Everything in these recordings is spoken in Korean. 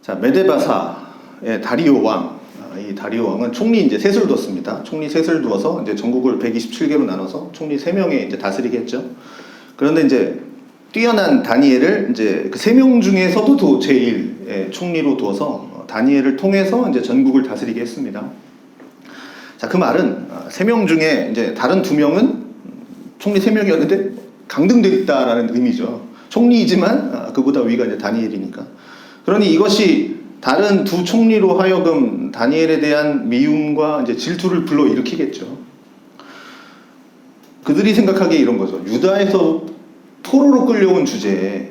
자, 메데바사의 다리오 왕. 이 다리오 왕은 총리 이제 셋을 두었습니다. 총리 셋을 두어서 이제 전국을 127개로 나눠서 총리 3명에 이제 다스리게 했죠. 그런데 이제 뛰어난 다니엘을 이제 그 3명 중에서도 제1의 총리로 두어서 다니엘을 통해서 이제 전국을 다스리게 했습니다. 자, 그 말은 3명 중에 이제 다른 2명은 총리 3명이었는데 강등돼 있다라는 의미죠. 총리이지만 그보다 위가 이제 다니엘이니까. 그러니 이것이 다른 두 총리로 하여금 다니엘에 대한 미움과 이제 질투를 불러일으키겠죠. 그들이 생각하기에 이런 거죠. 유다에서 포로로 끌려온 주제에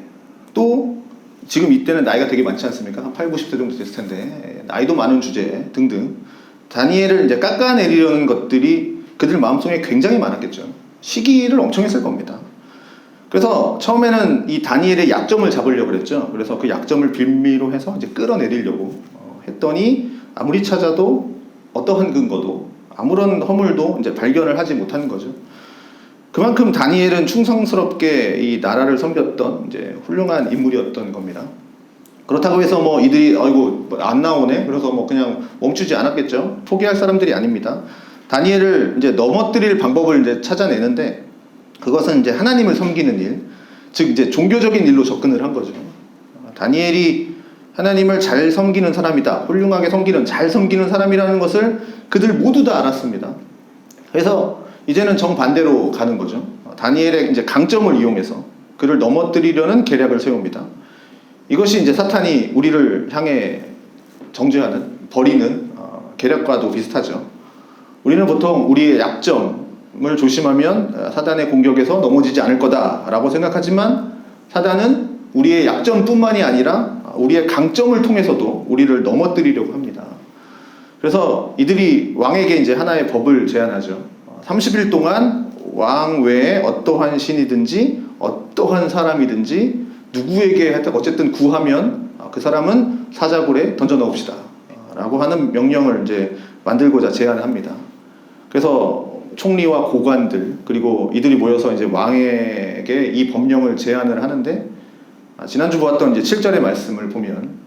또 지금 이때는 나이가 되게 많지 않습니까? 한 8, 90대 정도 됐을 텐데 나이도 많은 주제 등등 다니엘을 이제 깎아내리려는 것들이 그들 마음속에 굉장히 많았겠죠. 시기를 엄청 했을 겁니다. 그래서 처음에는 이 다니엘의 약점을 잡으려고 그랬죠. 그래서 그 약점을 빌미로 해서 이제 끌어내리려고 했더니 아무리 찾아도 어떠한 근거도 아무런 허물도 이제 발견을 하지 못하는 거죠. 그만큼 다니엘은 충성스럽게 이 나라를 섬겼던 이제 훌륭한 인물이었던 겁니다. 그렇다고 해서 뭐 이들이 아이고 안 나오네. 그래서 뭐 그냥 멈추지 않았겠죠. 포기할 사람들이 아닙니다. 다니엘을 이제 넘어뜨릴 방법을 이제 찾아내는데 그것은 이제 하나님을 섬기는 일, 즉 이제 종교적인 일로 접근을 한 거죠. 다니엘이 하나님을 잘 섬기는 사람이다, 훌륭하게 섬기는, 잘 섬기는 사람이라는 것을 그들 모두 다 알았습니다. 그래서 이제는 정반대로 가는 거죠. 다니엘의 이제 강점을 이용해서 그를 넘어뜨리려는 계략을 세웁니다. 이것이 이제 사탄이 우리를 향해 정죄하는, 버리는 계략과도 비슷하죠. 우리는 보통 우리의 약점을 조심하면 사단의 공격에서 넘어지지 않을 거다라고 생각하지만 사단은 우리의 약점뿐만이 아니라 우리의 강점을 통해서도 우리를 넘어뜨리려고 합니다. 그래서 이들이 왕에게 이제 하나의 법을 제안하죠. 30일 동안 왕 외에 어떠한 신이든지 어떠한 사람이든지 누구에게 어쨌든 구하면 그 사람은 사자굴에 던져 넣읍시다 라고 하는 명령을 이제 만들고자 제안을 합니다. 그래서 총리와 고관들 그리고 이들이 모여서 이제 왕에게 이 법령을 제안을 하는데 지난주 보았던 이제 7절의 말씀을 보면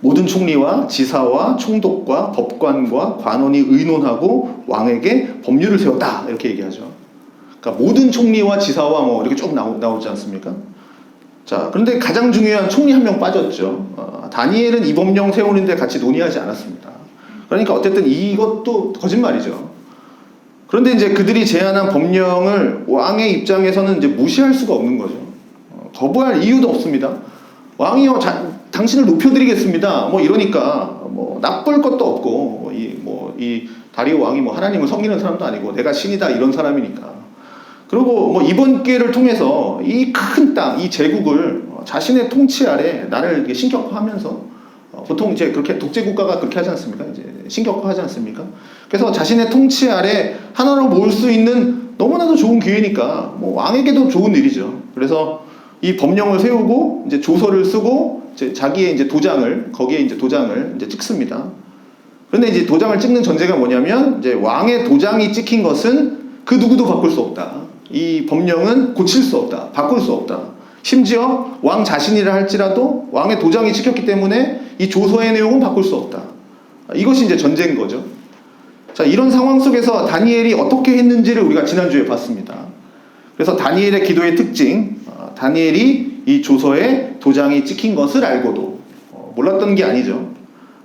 모든 총리와 지사와 총독과 법관과 관원이 의논하고 왕에게 법률을 세웠다 이렇게 얘기하죠. 그러니까 모든 총리와 지사와 뭐 이렇게 쭉 나오지 않습니까? 자, 그런데 가장 중요한 총리 한 명 빠졌죠. 다니엘은 이 법령 세우는데 같이 논의하지 않았습니다. 그러니까 어쨌든 이것도 거짓말이죠. 그런데 이제 그들이 제안한 법령을 왕의 입장에서는 이제 무시할 수가 없는 거죠. 거부할 이유도 없습니다. 왕이요, 당신을 높여드리겠습니다. 뭐 이러니까 뭐 나쁠 것도 없고 이 다리오 왕이 뭐 하나님을 섬기는 사람도 아니고 내가 신이다 이런 사람이니까. 그리고 뭐 이번 기회를 통해서 이 큰 땅, 이 제국을 자신의 통치 아래 나를 신격화하면서 보통 이제 그렇게 독재 국가가 그렇게 하지 않습니까? 이제 신격화하지 않습니까? 그래서 자신의 통치 아래 하나로 모을 수 있는 너무나도 좋은 기회니까 뭐 왕에게도 좋은 일이죠. 그래서 이 법령을 세우고 이제 조서를 쓰고 이제 자기의 이제 도장을 거기에 이제 도장을 이제 찍습니다. 그런데 이제 도장을 찍는 전제가 뭐냐면 이제 왕의 도장이 찍힌 것은 그 누구도 바꿀 수 없다. 이 법령은 고칠 수 없다. 바꿀 수 없다. 심지어 왕 자신이라 할지라도 왕의 도장이 찍혔기 때문에 이 조서의 내용은 바꿀 수 없다. 이것이 이제 전제인 거죠. 자, 이런 상황 속에서 다니엘이 어떻게 했는지를 우리가 지난주에 봤습니다. 그래서 다니엘의 기도의 특징, 다니엘이 이 조서에 도장이 찍힌 것을 알고도 몰랐던 게 아니죠.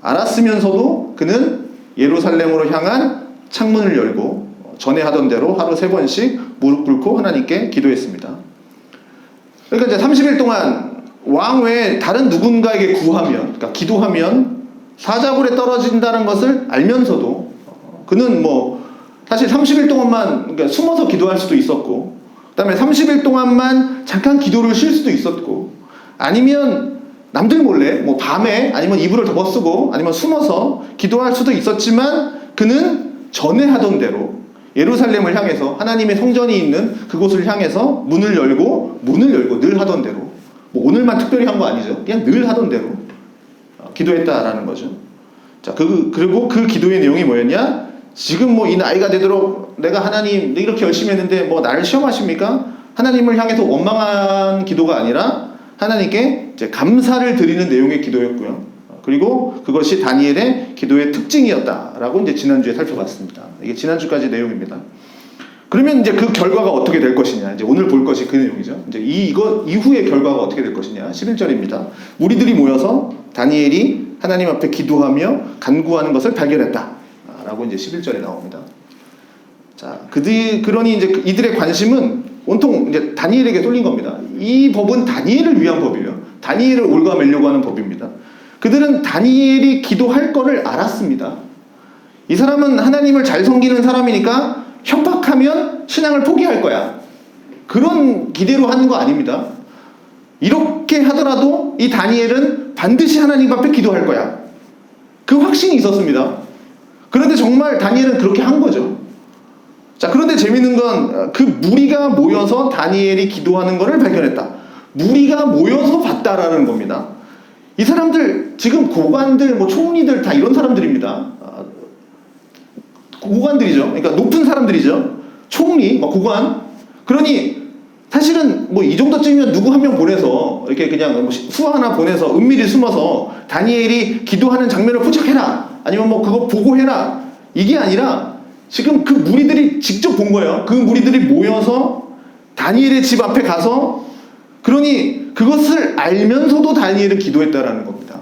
알았으면서도 그는 예루살렘으로 향한 창문을 열고 전에 하던 대로 하루 3번씩 무릎 꿇고 하나님께 기도했습니다. 그러니까 이제 30일 동안 왕 외에 다른 누군가에게 구하면, 그러니까 기도하면 사자굴에 떨어진다는 것을 알면서도 그는 뭐 사실 30일 동안만 그러니까 숨어서 기도할 수도 있었고, 그다음에 30일 동안만 잠깐 기도를 쉴 수도 있었고, 아니면 남들 몰래 뭐 밤에 아니면 이불을 덮어쓰고 아니면 숨어서 기도할 수도 있었지만 그는 전에 하던 대로 예루살렘을 향해서 하나님의 성전이 있는 그곳을 향해서 문을 열고 늘 하던 대로 뭐 오늘만 특별히 한 거 아니죠. 그냥 늘 하던 대로 기도했다라는 거죠. 자, 그리고 그 기도의 내용이 뭐였냐? 지금 뭐 이 나이가 되도록 내가 하나님 이렇게 열심히 했는데 뭐 나를 시험하십니까? 하나님을 향해서 원망한 기도가 아니라 하나님께 이제 감사를 드리는 내용의 기도였고요. 그리고 그것이 다니엘의 기도의 특징이었다라고 이제 지난주에 살펴봤습니다. 이게 지난주까지 내용입니다. 그러면 이제 그 결과가 어떻게 될 것이냐. 이제 오늘 볼 것이 그 내용이죠. 이제 이거 이후의 결과가 어떻게 될 것이냐. 11절입니다. 무리들이 모여서 다니엘이 하나님 앞에 기도하며 간구하는 것을 발견했다. 라고 이제 11절에 나옵니다. 자, 그러니 이제 이들의 관심은 온통 이제 다니엘에게 쏠린 겁니다. 이 법은 다니엘을 위한 법이에요. 다니엘을 올가매려고 하는 법입니다. 그들은 다니엘이 기도할 거를 알았습니다. 이 사람은 하나님을 잘 섬기는 사람이니까 협박하면 신앙을 포기할 거야. 그런 기대로 하는 거 아닙니다. 이렇게 하더라도 이 다니엘은 반드시 하나님 앞에 기도할 거야. 그 확신이 있었습니다. 그런데 정말 다니엘은 그렇게 한 거죠. 자, 그런데 재밌는 건 그 무리가 모여서 다니엘이 기도하는 것을 발견했다. 무리가 모여서 봤다라는 겁니다. 이 사람들 지금 고관들, 뭐 총리들 다 이런 사람들입니다. 고관들이죠. 그러니까 높은 사람들이죠. 총리, 고관. 그러니 사실은 뭐 이 정도쯤이면 누구 한 명 보내서 이렇게 그냥 수하 하나 보내서 은밀히 숨어서 다니엘이 기도하는 장면을 포착해라. 아니면 뭐 그거 보고해라. 이게 아니라 지금 그 무리들이 직접 본 거예요. 그 무리들이 모여서 다니엘의 집 앞에 가서 그러니 그것을 알면서도 다니엘은 기도했다라는 겁니다.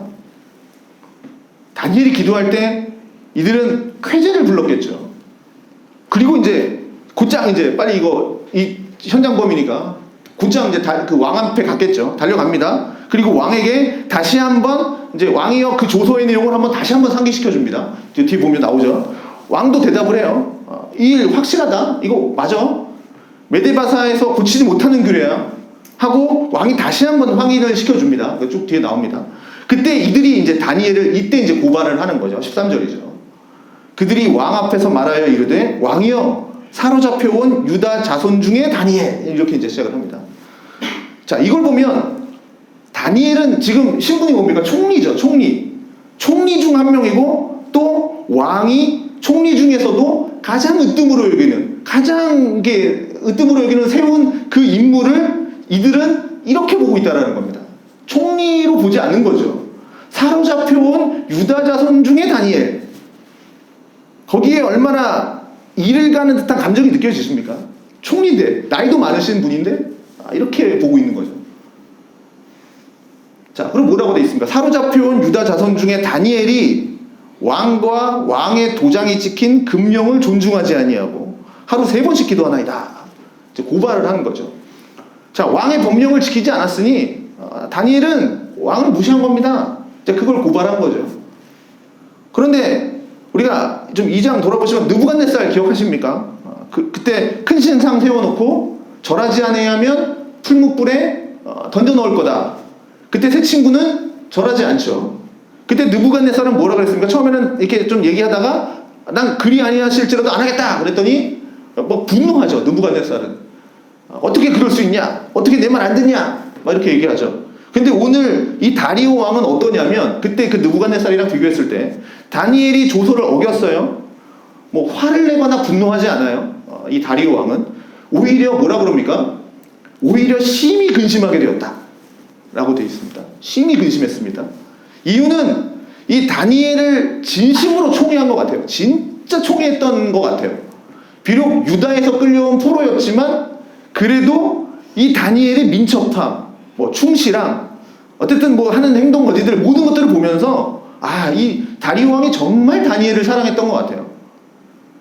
다니엘이 기도할 때 이들은 쾌제를 불렀겠죠. 그리고 이제 곧장 이제 빨리 이 현장범이니까 곧장 이제 그 왕 앞에 갔겠죠. 달려갑니다. 그리고 왕에게 다시 한번 이제 왕이여 그 조서의 내용을 한번 다시 한번 상기시켜 줍니다. 뒤에 보면 나오죠. 왕도 대답을 해요. 이 일 확실하다. 이거 맞아. 메데바사에서 고치지 못하는 규례야. 하고 왕이 다시 한번 확인을 시켜줍니다. 쭉 뒤에 나옵니다. 그때 이들이 이제 다니엘을 이때 이제 고발을 하는 거죠. 13절이죠. 그들이 왕 앞에서 말하여 이르되 왕이여 사로잡혀온 유다 자손 중에 다니엘 이렇게 이제 시작을 합니다. 자, 이걸 보면 다니엘은 지금 신분이 뭡니까? 총리죠. 총리 중 한 명이고 또 왕이 총리 중에서도 가장 으뜸으로 여기는 세운 그 인물을 이들은 이렇게 보고 있다라는 겁니다. 총리로 보지 않는 거죠. 사로잡혀온 유다 자손 중에 다니엘. 거기에 얼마나 일을 가는 듯한 감정이 느껴지십니까? 총리인데 나이도 많으신 분인데 이렇게 보고 있는 거죠. 자, 그럼 뭐라고 돼 있습니까? 사로잡혀온 유다 자손 중에 다니엘이 왕과 왕의 도장이 찍힌 금령을 존중하지 아니하고 하루 3번씩 기도하나이다. 이제 고발을 하는 거죠. 자, 왕의 법령을 지키지 않았으니 다니엘은 왕을 무시한 겁니다. 이제 그걸 고발한 거죠. 그런데 우리가 좀 2장 돌아보시면 느부갓네살 기억하십니까? 그때 큰 신상 세워놓고 절하지 아니하면 풀무불에 던져 넣을 거다. 그때 세 친구는 절하지 않죠. 그때 느부갓네살은 뭐라 그랬습니까? 처음에는 이렇게 좀 얘기하다가 난 그리 아니하실지라도 안 하겠다 그랬더니 뭐 분노하죠. 느부갓네살은 어떻게 그럴 수 있냐? 어떻게 내 말 안 듣냐? 막 이렇게 얘기하죠. 근데 오늘 이 다리오 왕은 어떠냐면 그때 그 느부갓네살이랑 비교했을 때 다니엘이 조서를 어겼어요. 뭐 화를 내거나 분노하지 않아요. 이 다리오 왕은 오히려 뭐라 그럽니까? 오히려 심히 근심하게 되었다 라고 되어 있습니다. 심히 근심했습니다. 이유는 이 다니엘을 진심으로 총애한 것 같아요. 진짜 총애했던 것 같아요. 비록 유다에서 끌려온 포로였지만 그래도 이 다니엘의 민첩함, 뭐 충실함, 어쨌든 뭐 하는 행동 거지들 모든 것들을 보면서 이 다리오 왕이 정말 다니엘을 사랑했던 것 같아요.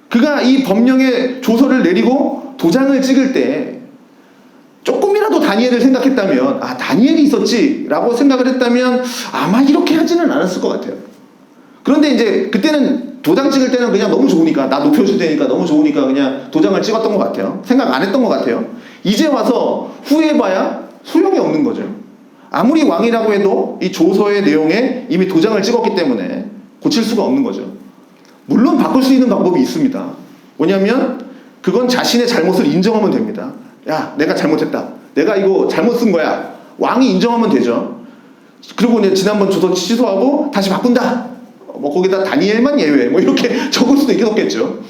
그가 이 법령의 조서를 내리고 도장을 찍을 때 조금이라도 다니엘을 생각했다면 다니엘이 있었지라고 생각을 했다면 아마 이렇게 하지는 않았을 것 같아요. 그런데 이제 그때는 도장 찍을 때는 그냥 너무 좋으니까 나 높여줄 테니까 너무 좋으니까 그냥 도장을 찍었던 것 같아요. 생각 안 했던 것 같아요. 이제 와서 후회해봐야 소용이 없는 거죠. 아무리 왕이라고 해도 이 조서의 내용에 이미 도장을 찍었기 때문에 고칠 수가 없는 거죠. 물론 바꿀 수 있는 방법이 있습니다. 뭐냐면 그건 자신의 잘못을 인정하면 됩니다. 야, 내가 잘못했다. 내가 이거 잘못 쓴 거야. 왕이 인정하면 되죠. 그리고 이제 지난번 조서 취소하고 다시 바꾼다. 뭐 거기다 다니엘만 예외. 뭐 이렇게 적을 수도 있겠죠.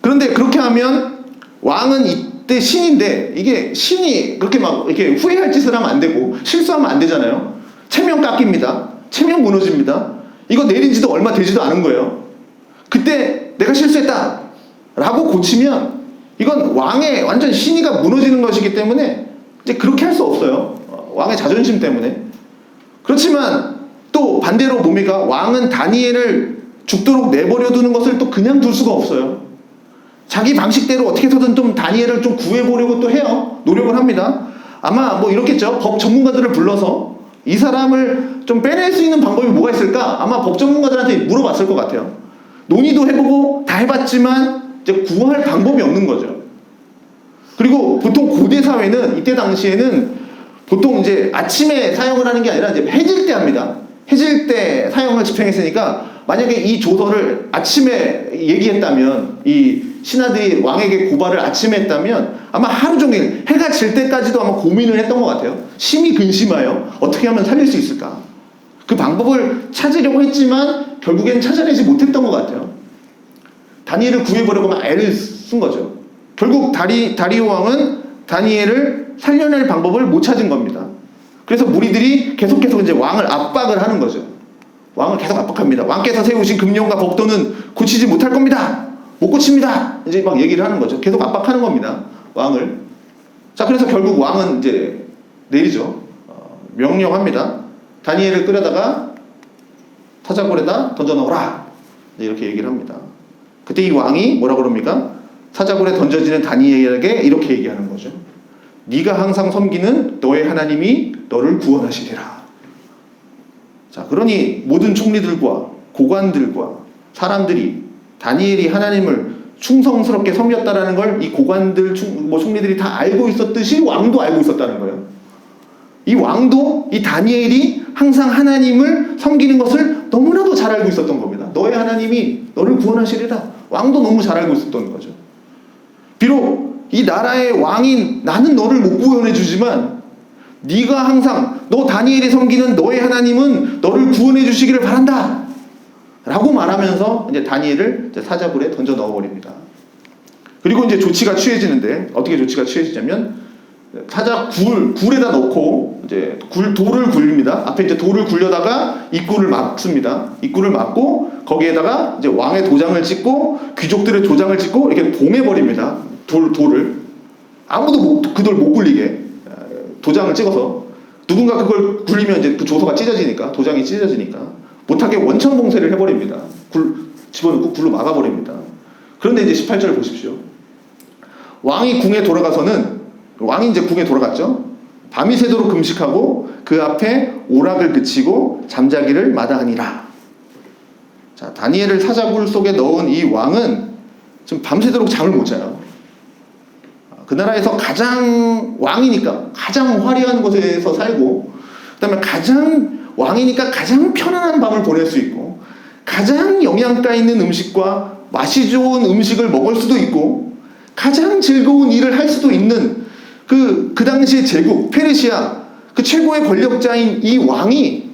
그런데 그렇게 하면 왕은 이때 신인데 이게 신이 그렇게 막 이렇게 후회할 짓을 하면 안 되고 실수하면 안 되잖아요. 체면 깎입니다. 체면 무너집니다. 이거 내린 지도 얼마 되지도 않은 거예요. 그때 내가 실수했다 라고 고치면 이건 왕의 완전 신의가 무너지는 것이기 때문에 이제 그렇게 할 수 없어요. 왕의 자존심 때문에. 그렇지만 또 반대로 뭡니까? 왕은 다니엘을 죽도록 내버려 두는 것을 또 그냥 둘 수가 없어요. 자기 방식대로 어떻게 해서든 좀 다니엘을 좀 구해보려고 또 해요. 노력을 합니다. 아마 뭐 이렇겠죠. 법 전문가들을 불러서 이 사람을 좀 빼낼 수 있는 방법이 뭐가 있을까? 아마 법 전문가들한테 물어봤을 것 같아요. 논의도 해보고 다 해봤지만 이제 구할 방법이 없는 거죠. 그리고 보통 고대 사회는 이때 당시에는 보통 이제 아침에 사용을 하는 게 아니라 이제 해질 때 합니다. 해질 때 사용을 집행했으니까 만약에 이 조서를 아침에 얘기했다면 이 신하들이 왕에게 고발을 아침에 했다면 아마 하루 종일 해가 질 때까지도 아마 고민을 했던 것 같아요. 심히 근심하여 어떻게 하면 살릴 수 있을까? 그 방법을 찾으려고 했지만 결국엔 찾아내지 못했던 것 같아요. 다니엘을 구해보려고 막 애를 쓴 거죠. 결국 다리오 왕은 다니엘을 살려낼 방법을 못 찾은 겁니다. 그래서 무리들이 계속 이제 왕을 압박을 하는 거죠. 왕을 계속 압박합니다. 왕께서 세우신 금령과 법도는 고치지 못할 겁니다. 못 고칩니다. 이제 막 얘기를 하는 거죠. 계속 압박하는 겁니다. 왕을. 자, 그래서 결국 왕은 이제 내리죠. 명령합니다. 다니엘을 끌어다가 사자굴에다 던져넣어라. 이렇게 얘기를 합니다. 그때 이 왕이 뭐라 그럽니까? 사자굴에 던져지는 다니엘에게 이렇게 얘기하는 거죠. 네가 항상 섬기는 너의 하나님이 너를 구원하시리라. 자, 그러니 모든 총리들과 고관들과 사람들이 다니엘이 하나님을 충성스럽게 섬겼다라는 걸 이 고관들, 총리들이 다 알고 있었듯이 왕도 알고 있었다는 거예요. 이 왕도 이 다니엘이 항상 하나님을 섬기는 것을 너무나도 잘 알고 있었던 겁니다. 너의 하나님이 너를 구원하시리라. 왕도 너무 잘 알고 있었던 거죠. 비록 이 나라의 왕인 나는 너를 못 구원해 주지만 네가 항상 너 다니엘이 섬기는 너의 하나님은 너를 구원해 주시기를 바란다 라고 말하면서 이제 다니엘을 이제 사자굴에 던져 넣어버립니다. 그리고 이제 조치가 취해지는데 어떻게 조치가 취해지냐면 굴에다 넣고 이제 돌을 굴립니다. 앞에 이제 돌을 굴려다가 입구를 막습니다. 입구를 막고 거기에다가 이제 왕의 도장을 찍고 귀족들의 도장을 찍고 이렇게 봉해버립니다. 돌을 아무도 그 돌 못 굴리게 도장을 찍어서 누군가 그걸 굴리면 이제 그 조서가 찢어지니까 도장이 찢어지니까 못하게 원천 봉쇄를 해버립니다. 집어넣고 굴로 막아버립니다. 그런데 이제 18절 보십시오. 왕이 궁에 돌아가서는 왕이 이제 궁에 돌아갔죠. 밤이 새도록 금식하고 그 앞에 오락을 그치고 잠자기를 마다하니라. 자, 다니엘을 사자굴 속에 넣은 이 왕은 지금 밤새도록 잠을 못 자요. 그 나라에서 가장 왕이니까 가장 화려한 곳에서 살고 그다음에 가장 왕이니까 가장 편안한 밤을 보낼 수 있고 가장 영양가 있는 음식과 맛이 좋은 음식을 먹을 수도 있고 가장 즐거운 일을 할 수도 있는 그 당시의 제국 페르시아 그 최고의 권력자인 이 왕이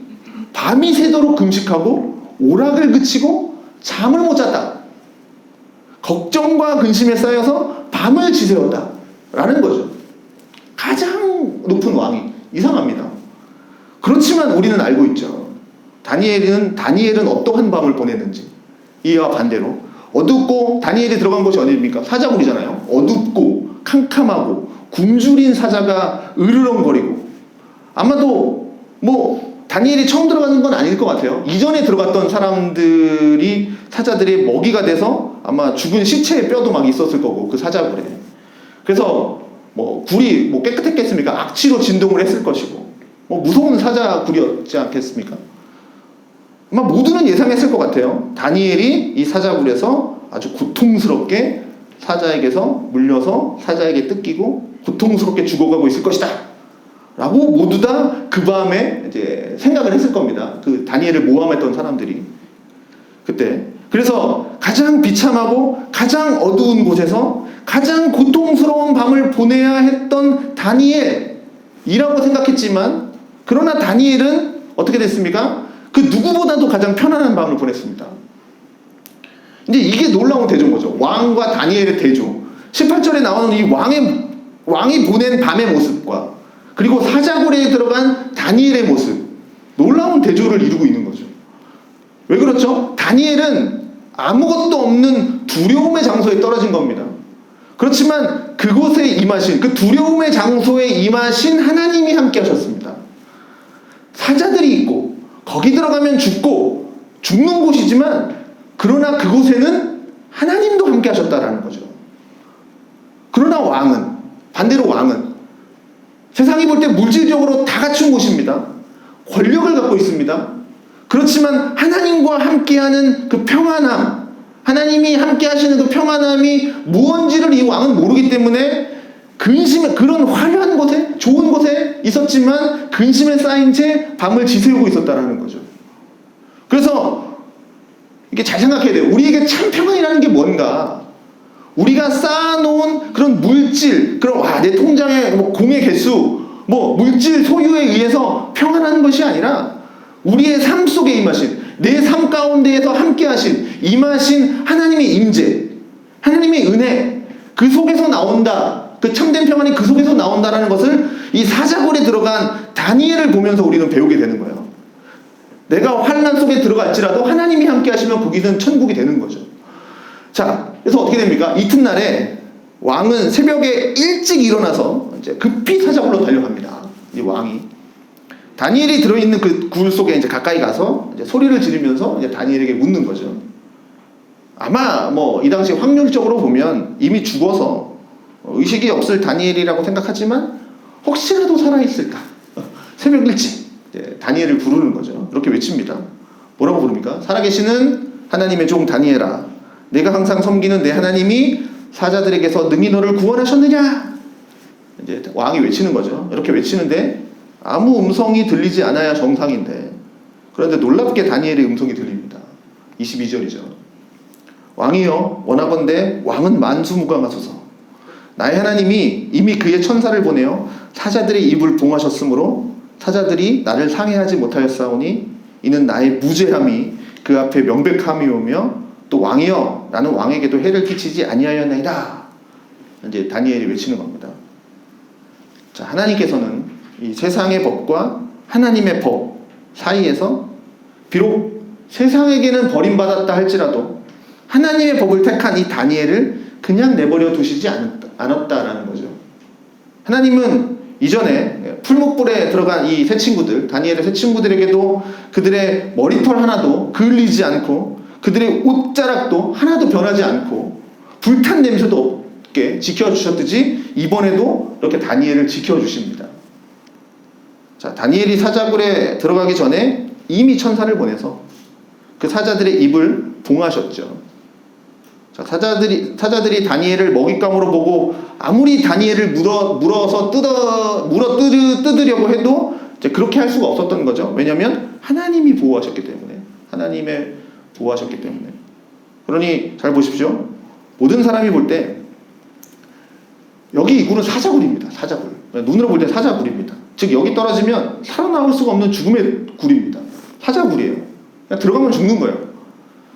밤이 새도록 금식하고 오락을 그치고 잠을 못 잤다. 걱정과 근심에 쌓여서 밤을 지새웠다 라는 거죠. 가장 높은 왕이. 이상합니다. 그렇지만 우리는 알고 있죠. 다니엘은 어떠한 밤을 보냈는지. 이와 반대로 어둡고 다니엘이 들어간 곳이 어디입니까? 사자굴이잖아요. 어둡고 캄캄하고 굶주린 사자가 으르렁거리고 아마도 뭐 다니엘이 처음 들어가는 건 아닐 것 같아요. 이전에 들어갔던 사람들이 사자들의 먹이가 돼서 아마 죽은 시체의 뼈도 막 있었을 거고 그 사자굴에. 그래서 뭐 굴이 뭐 깨끗했겠습니까? 악취로 진동을 했을 것이고 뭐 무서운 사자굴이었지 않겠습니까? 아마 모두는 예상했을 것 같아요. 다니엘이 이 사자굴에서 아주 고통스럽게 사자에게서 물려서 사자에게 뜯기고 고통스럽게 죽어가고 있을 것이다 라고 모두 다 그 밤에 이제 생각을 했을 겁니다. 그 다니엘을 모함했던 사람들이 그때. 그래서 가장 비참하고 가장 어두운 곳에서 가장 고통스러운 밤을 보내야 했던 다니엘이라고 생각했지만 그러나 다니엘은 어떻게 됐습니까? 그 누구보다도 가장 편안한 밤을 보냈습니다. 이제 이게 놀라운 대조인 거죠. 왕과 다니엘의 대조. 18절에 나오는 이 왕이 보낸 밤의 모습과 그리고 사자굴에 들어간 다니엘의 모습. 놀라운 대조를 이루고 있는 거죠. 그렇죠? 다니엘은 아무것도 없는 두려움의 장소에 떨어진 겁니다. 그렇지만 그곳에 임하신, 그 두려움의 장소에 임하신 하나님이 함께 하셨습니다. 사자들이 있고 거기 들어가면 죽는 곳이지만 그러나 그곳에는 하나님도 함께 하셨다라는 거죠. 그러나 반대로 왕은 세상이 볼 때 물질적으로 다 갖춘 곳입니다. 권력을 갖고 있습니다. 그렇지만 하나님과 함께하는 그 평안함, 하나님이 함께 하시는 그 평안함이 무언지를 이 왕은 모르기 때문에 그런 화려한 곳에, 좋은 곳에 있었지만 근심에 쌓인 채 밤을 지새우고 있었다라는 거죠. 그래서 이게 잘 생각해야 돼요. 우리에게 참 평안이라는 게 뭔가? 우리가 쌓아놓은 그런 물질, 내 통장의 공의 개수, 물질 소유에 의해서 평안한 것이 아니라 우리의 삶 속에 임하신, 내 삶 가운데에서 함께 하신, 임하신 하나님의 임재, 하나님의 은혜, 그 속에서 나온다. 그 참된 평안이 그 속에서 나온다라는 것을 이 사자굴에 들어간 다니엘을 보면서 우리는 배우게 되는 거예요. 내가 환난 속에 들어갈지라도 하나님이 함께 하시면 거기는 천국이 되는 거죠. 자, 그래서 어떻게 됩니까? 이튿날에 왕은 새벽에 일찍 일어나서 이제 급히 사자굴로 달려갑니다. 이 왕이 다니엘이 들어있는 그 굴 속에 이제 가까이 가서 이제 소리를 지르면서 이제 다니엘에게 묻는 거죠. 아마 이 당시 확률적으로 보면 이미 죽어서 의식이 없을 다니엘이라고 생각하지만 혹시라도 살아있을까? 새벽 일찍 다니엘을 부르는 거죠. 이렇게 외칩니다. 뭐라고 부릅니까? 살아계시는 하나님의 종 다니엘아, 내가 항상 섬기는 내 하나님이 사자들에게서 능히 너를 구원하셨느냐? 이제 왕이 외치는 거죠. 이렇게 외치는데 아무 음성이 들리지 않아야 정상인데, 그런데 놀랍게 다니엘의 음성이 들립니다. 22절이죠. 왕이여, 원하건대 왕은 만수무강하소서. 나의 하나님이 이미 그의 천사를 보내어 사자들의 입을 봉하셨으므로 사자들이 나를 상해하지 못하였사오니 이는 나의 무죄함이 그 앞에 명백함이오며 또 왕이여, 나는 왕에게도 해를 끼치지 아니하였나이다. 이제 다니엘이 외치는 겁니다. 자, 하나님께서는 이 세상의 법과 하나님의 법 사이에서 비록 세상에게는 버림받았다 할지라도 하나님의 법을 택한 이 다니엘을 그냥 내버려 두시지 않았다라는 거죠. 하나님은 이전에 풀목불에 들어간 이 세 친구들, 다니엘의 세 친구들에게도 그들의 머리털 하나도 그을리지 않고 그들의 옷자락도 하나도 변하지 않고 불탄 냄새도 없게 지켜주셨듯이 이번에도 이렇게 다니엘을 지켜주십니다. 자, 다니엘이 사자굴에 들어가기 전에 이미 천사를 보내서 그 사자들의 입을 봉하셨죠. 자, 사자들이 다니엘을 먹잇감으로 보고 아무리 다니엘을 물어서 뜯으려고 해도 이제 그렇게 할 수가 없었던 거죠. 왜냐하면 하나님이 보호하셨기 때문에. 그러니 잘 보십시오. 모든 사람이 볼 때 여기 이 굴은 사자굴입니다. 사자굴. 눈으로 볼 때 사자굴입니다. 즉 여기 떨어지면 살아나올 수가 없는 죽음의 굴입니다. 사자굴이에요. 그냥 들어가면 죽는 거예요.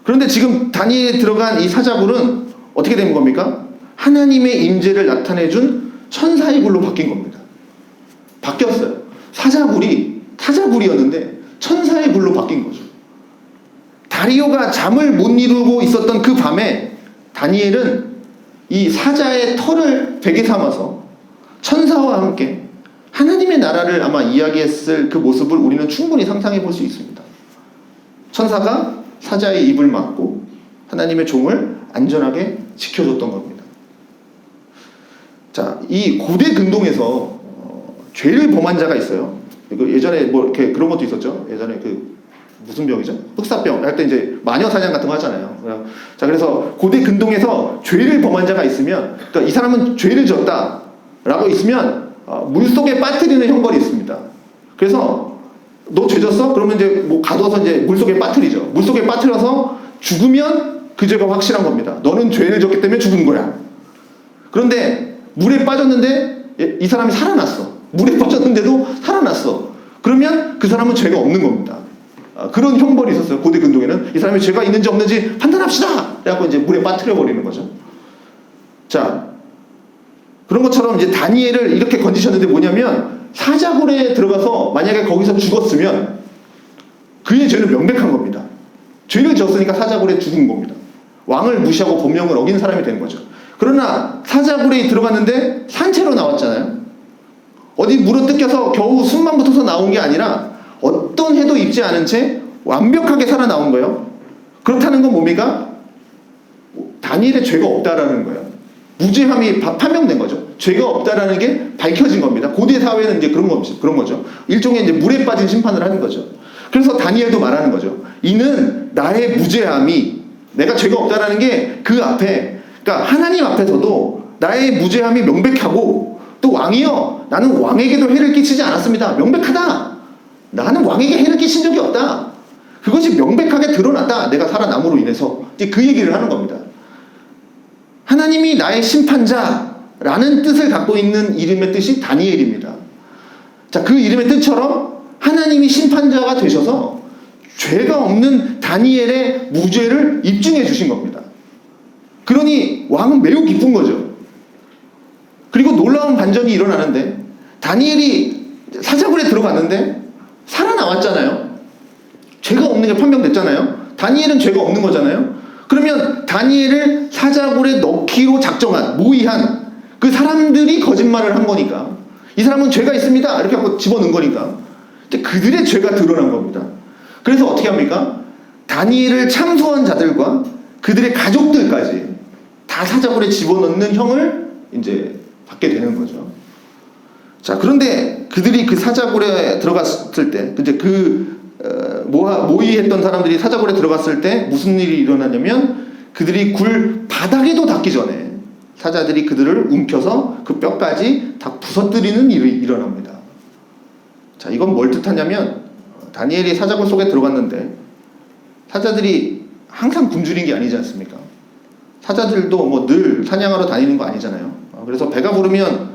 그런데 지금 다니엘에 들어간 이 사자굴은 어떻게 된 겁니까? 하나님의 임재를 나타내준 천사의 굴로 바뀐 겁니다. 바뀌었어요. 사자굴이었는데 천사의 굴로 바뀐 거죠. 다리오가 잠을 못 이루고 있었던 그 밤에 다니엘은 이 사자의 털을 베개 삼아서 천사와 함께 하나님의 나라를 아마 이야기했을 그 모습을 우리는 충분히 상상해 볼 수 있습니다. 천사가 사자의 입을 막고 하나님의 종을 안전하게 지켜줬던 겁니다. 자, 이 고대 근동에서 죄를 범한 자가 있어요. 예전에 이렇게 그런 것도 있었죠. 예전에 무슨 병이죠? 흑사병 할 때 이제 마녀 사냥 같은 거 하잖아요. 자, 그래서 고대 근동에서 죄를 범한 자가 있으면, 그러니까 이 사람은 죄를 졌다라고 있으면 물속에 빠뜨리는 형벌이 있습니다. 그래서 너 죄 졌어? 그러면 이제 가둬서 이제 물속에 빠뜨리죠. 물속에 빠뜨려서 죽으면 그 죄가 확실한 겁니다. 너는 죄를 졌기 때문에 죽은 거야. 그런데 물에 빠졌는데 이 사람이 살아났어. 물에 빠졌는데도 살아났어. 그러면 그 사람은 죄가 없는 겁니다. 그런 형벌이 있었어요. 고대 근동에는 이 사람이 죄가 있는지 없는지 판단합시다. 그래갖고 이제 물에 빠뜨려 버리는 거죠. 자, 그런 것처럼 이제 다니엘을 이렇게 건지셨는데 뭐냐면 사자굴에 들어가서 만약에 거기서 죽었으면 그의 죄는 명백한 겁니다. 죄를 지었으니까 사자굴에 죽은 겁니다. 왕을 무시하고 법령을 어긴 사람이 되는 거죠. 그러나 사자굴에 들어갔는데 산채로 나왔잖아요. 어디 물어 뜯겨서 겨우 숨만 붙어서 나온 게 아니라 어떤 해도 입지 않은 채 완벽하게 살아나온 거예요. 그렇다는 건 뭡니까? 다니엘의 죄가 없다라는 거예요. 무죄함이 판명된 거죠. 죄가 없다라는 게 밝혀진 겁니다. 고대 사회는 이제 그런 거죠. 일종의 이제 물에 빠진 심판을 하는 거죠. 그래서 다니엘도 말하는 거죠. 이는 나의 무죄함이, 내가 죄가 없다라는 게 그 앞에, 그러니까 하나님 앞에서도 나의 무죄함이 명백하고, 또 왕이여, 나는 왕에게도 해를 끼치지 않았습니다. 명백하다. 나는 왕에게 해를 끼친 적이 없다. 그것이 명백하게 드러났다. 내가 살아남으로 인해서. 이제 그 얘기를 하는 겁니다. 하나님이 나의 심판자라는 뜻을 갖고 있는 이름의 뜻이 다니엘입니다. 자, 그 이름의 뜻처럼 하나님이 심판자가 되셔서 죄가 없는 다니엘의 무죄를 입증해 주신 겁니다. 그러니 왕은 매우 기쁜 거죠. 그리고 놀라운 반전이 일어나는데, 다니엘이 사자굴에 들어갔는데 살아나왔잖아요. 죄가 없는 게 판명됐잖아요. 다니엘은 죄가 없는 거잖아요. 그러면 다니엘을 사자굴에 넣기로 작정한, 모의한 그 사람들이 거짓말을 한 거니까, 이 사람은 죄가 있습니다 이렇게 하고 집어넣은 거니까 그들의 죄가 드러난 겁니다. 그래서 어떻게 합니까? 다니엘을 참소한 자들과 그들의 가족들까지 다 사자굴에 집어넣는 형을 이제 받게 되는 거죠. 자, 그런데 그들이 그 사자굴에 들어갔을 때, 이제 모의했던 사람들이 사자굴에 들어갔을 때 무슨 일이 일어나냐면, 그들이 굴 바닥에도 닿기 전에 사자들이 그들을 움켜서 그 뼈까지 다 부서뜨리는 일이 일어납니다. 자, 이건 뭘 뜻하냐면, 다니엘이 사자굴 속에 들어갔는데 사자들이 항상 굶주린 게 아니지 않습니까? 사자들도 뭐 늘 사냥하러 다니는 거 아니잖아요. 그래서 배가 부르면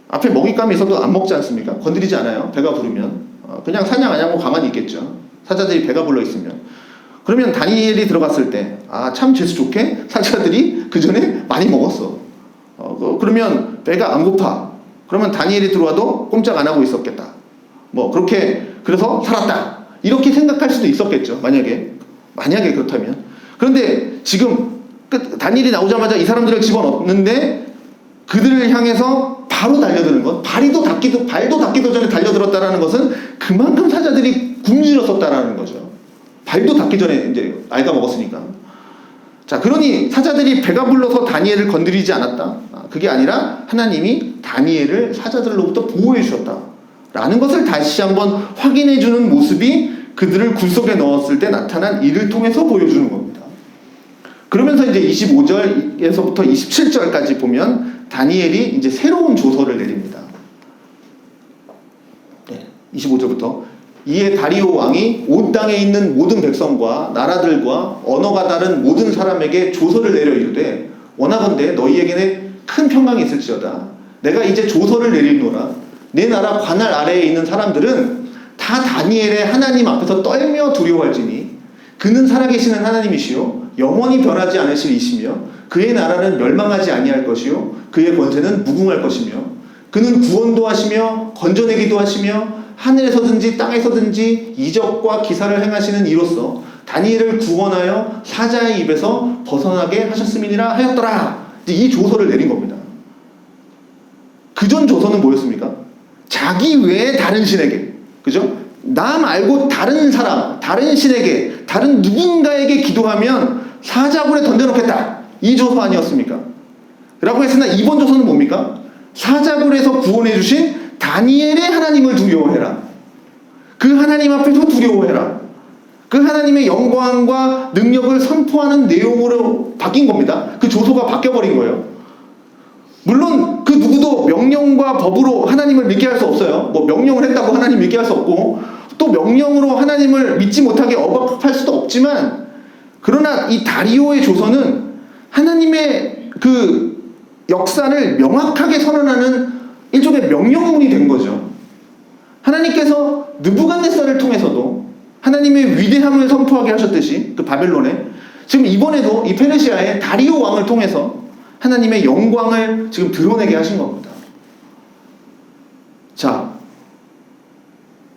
앞에 먹잇감이 있어도 안 먹지 않습니까? 건드리지 않아요. 배가 부르면 그냥 사냥 안 하고 가만히 있겠죠. 사자들이 배가 불러 있으면. 그러면 다니엘이 들어갔을 때, 참 재수 좋게 사자들이 그 전에 많이 먹었어. 그러면 배가 안 고파. 그러면 다니엘이 들어와도 꼼짝 안 하고 있었겠다. 뭐 그렇게, 그래서 살았다. 이렇게 생각할 수도 있었겠죠. 만약에 그렇다면. 그런데 지금 다니엘이 나오자마자 이 사람들을 집어넣는데 그들을 향해서 바로 달려드는 것, 발도 닿기도 전에 달려들었다라는 것은 그만큼 사자들이 굶주렸었다라는 거죠. 발도 닿기 전에 이제 알가 먹었으니까. 자, 그러니 사자들이 배가 불러서 다니엘을 건드리지 않았다. 그게 아니라 하나님이 다니엘을 사자들로부터 보호해 주셨다라는 것을 다시 한번 확인해 주는 모습이 그들을 굴 속에 넣었을 때 나타난 일을 통해서 보여주는 겁니다. 그러면서 이제 25절에서부터 27절까지 보면 다니엘이 이제 새로운 조서를 내립니다. 25절부터 이에 다리오 왕이 온 땅에 있는 모든 백성과 나라들과 언어가 다른 모든 사람에게 조서를 내려 이르되, 원하건대 너희에게는 큰 평강이 있을지어다. 내가 이제 조서를 내리노라. 내 나라 관할 아래에 있는 사람들은 다 다니엘의 하나님 앞에서 떨며 두려워할지니 그는 살아계시는 하나님이시요 영원히 변하지 않으실 이시며 그의 나라는 멸망하지 아니할 것이요 그의 권세는 무궁할 것이며 그는 구원도 하시며 건져내기도 하시며 하늘에서든지 땅에서든지 이적과 기사를 행하시는 이로써 다니엘을 구원하여 사자의 입에서 벗어나게 하셨음이니라 하였더라. 이 조서를 내린 겁니다. 그전 조서는 뭐였습니까? 자기 외에 다른 신에게, 그죠? 나 말고 다른 사람, 다른 신에게, 다른 누군가에게 기도하면 사자굴에 던져놓겠다. 이 조서 아니었습니까? 라고 했으나 이번 조서는 뭡니까? 사자굴에서 구원해 주신 다니엘의 하나님을 두려워해라. 그 하나님 앞에서 두려워해라. 그 하나님의 영광과 능력을 선포하는 내용으로 바뀐 겁니다. 그 조서가 바뀌어버린 거예요. 물론 그 누구도 명령과 법으로 하나님을 믿게 할 수 없어요. 뭐 명령을 했다고 하나님 믿게 할 수 없고, 또 명령으로 하나님을 믿지 못하게 억압할 수도 없지만, 그러나 이 다리오의 조서는 하나님의 그 역사를 명확하게 선언하는 일종의 명령문이 된 거죠. 하나님께서 느부갓네살을 통해서도 하나님의 위대함을 선포하게 하셨듯이 그 바벨론에, 지금 이번에도 이 페르시아의 다리오 왕을 통해서 하나님의 영광을 지금 드러내게 하신 겁니다. 자,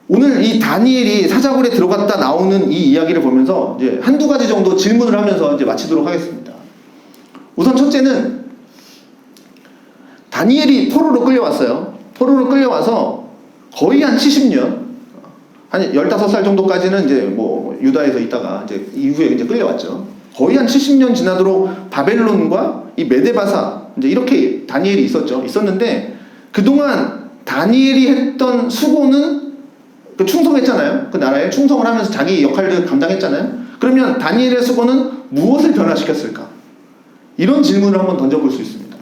오늘 이 다니엘이 사자굴에 들어갔다 나오는 이 이야기를 보면서 이제 한두 가지 정도 질문을 하면서 이제 마치도록 하겠습니다. 우선 첫째는 다니엘이 포로로 끌려왔어요. 포로로 끌려와서 거의 한 70년, 한 15살 정도까지는 이제 뭐 유다에서 있다가 이제 이후에 이제 끌려왔죠. 거의 한 70년 지나도록 바벨론과 이 메데바사 이제 이렇게 다니엘이 있었는데 그동안 다니엘이 했던 수고는 충성했잖아요. 그 나라에 충성을 하면서 자기 역할을 감당했잖아요. 그러면 다니엘의 수고는 무엇을 변화시켰을까? 이런 질문을 한번 던져볼 수 있습니다.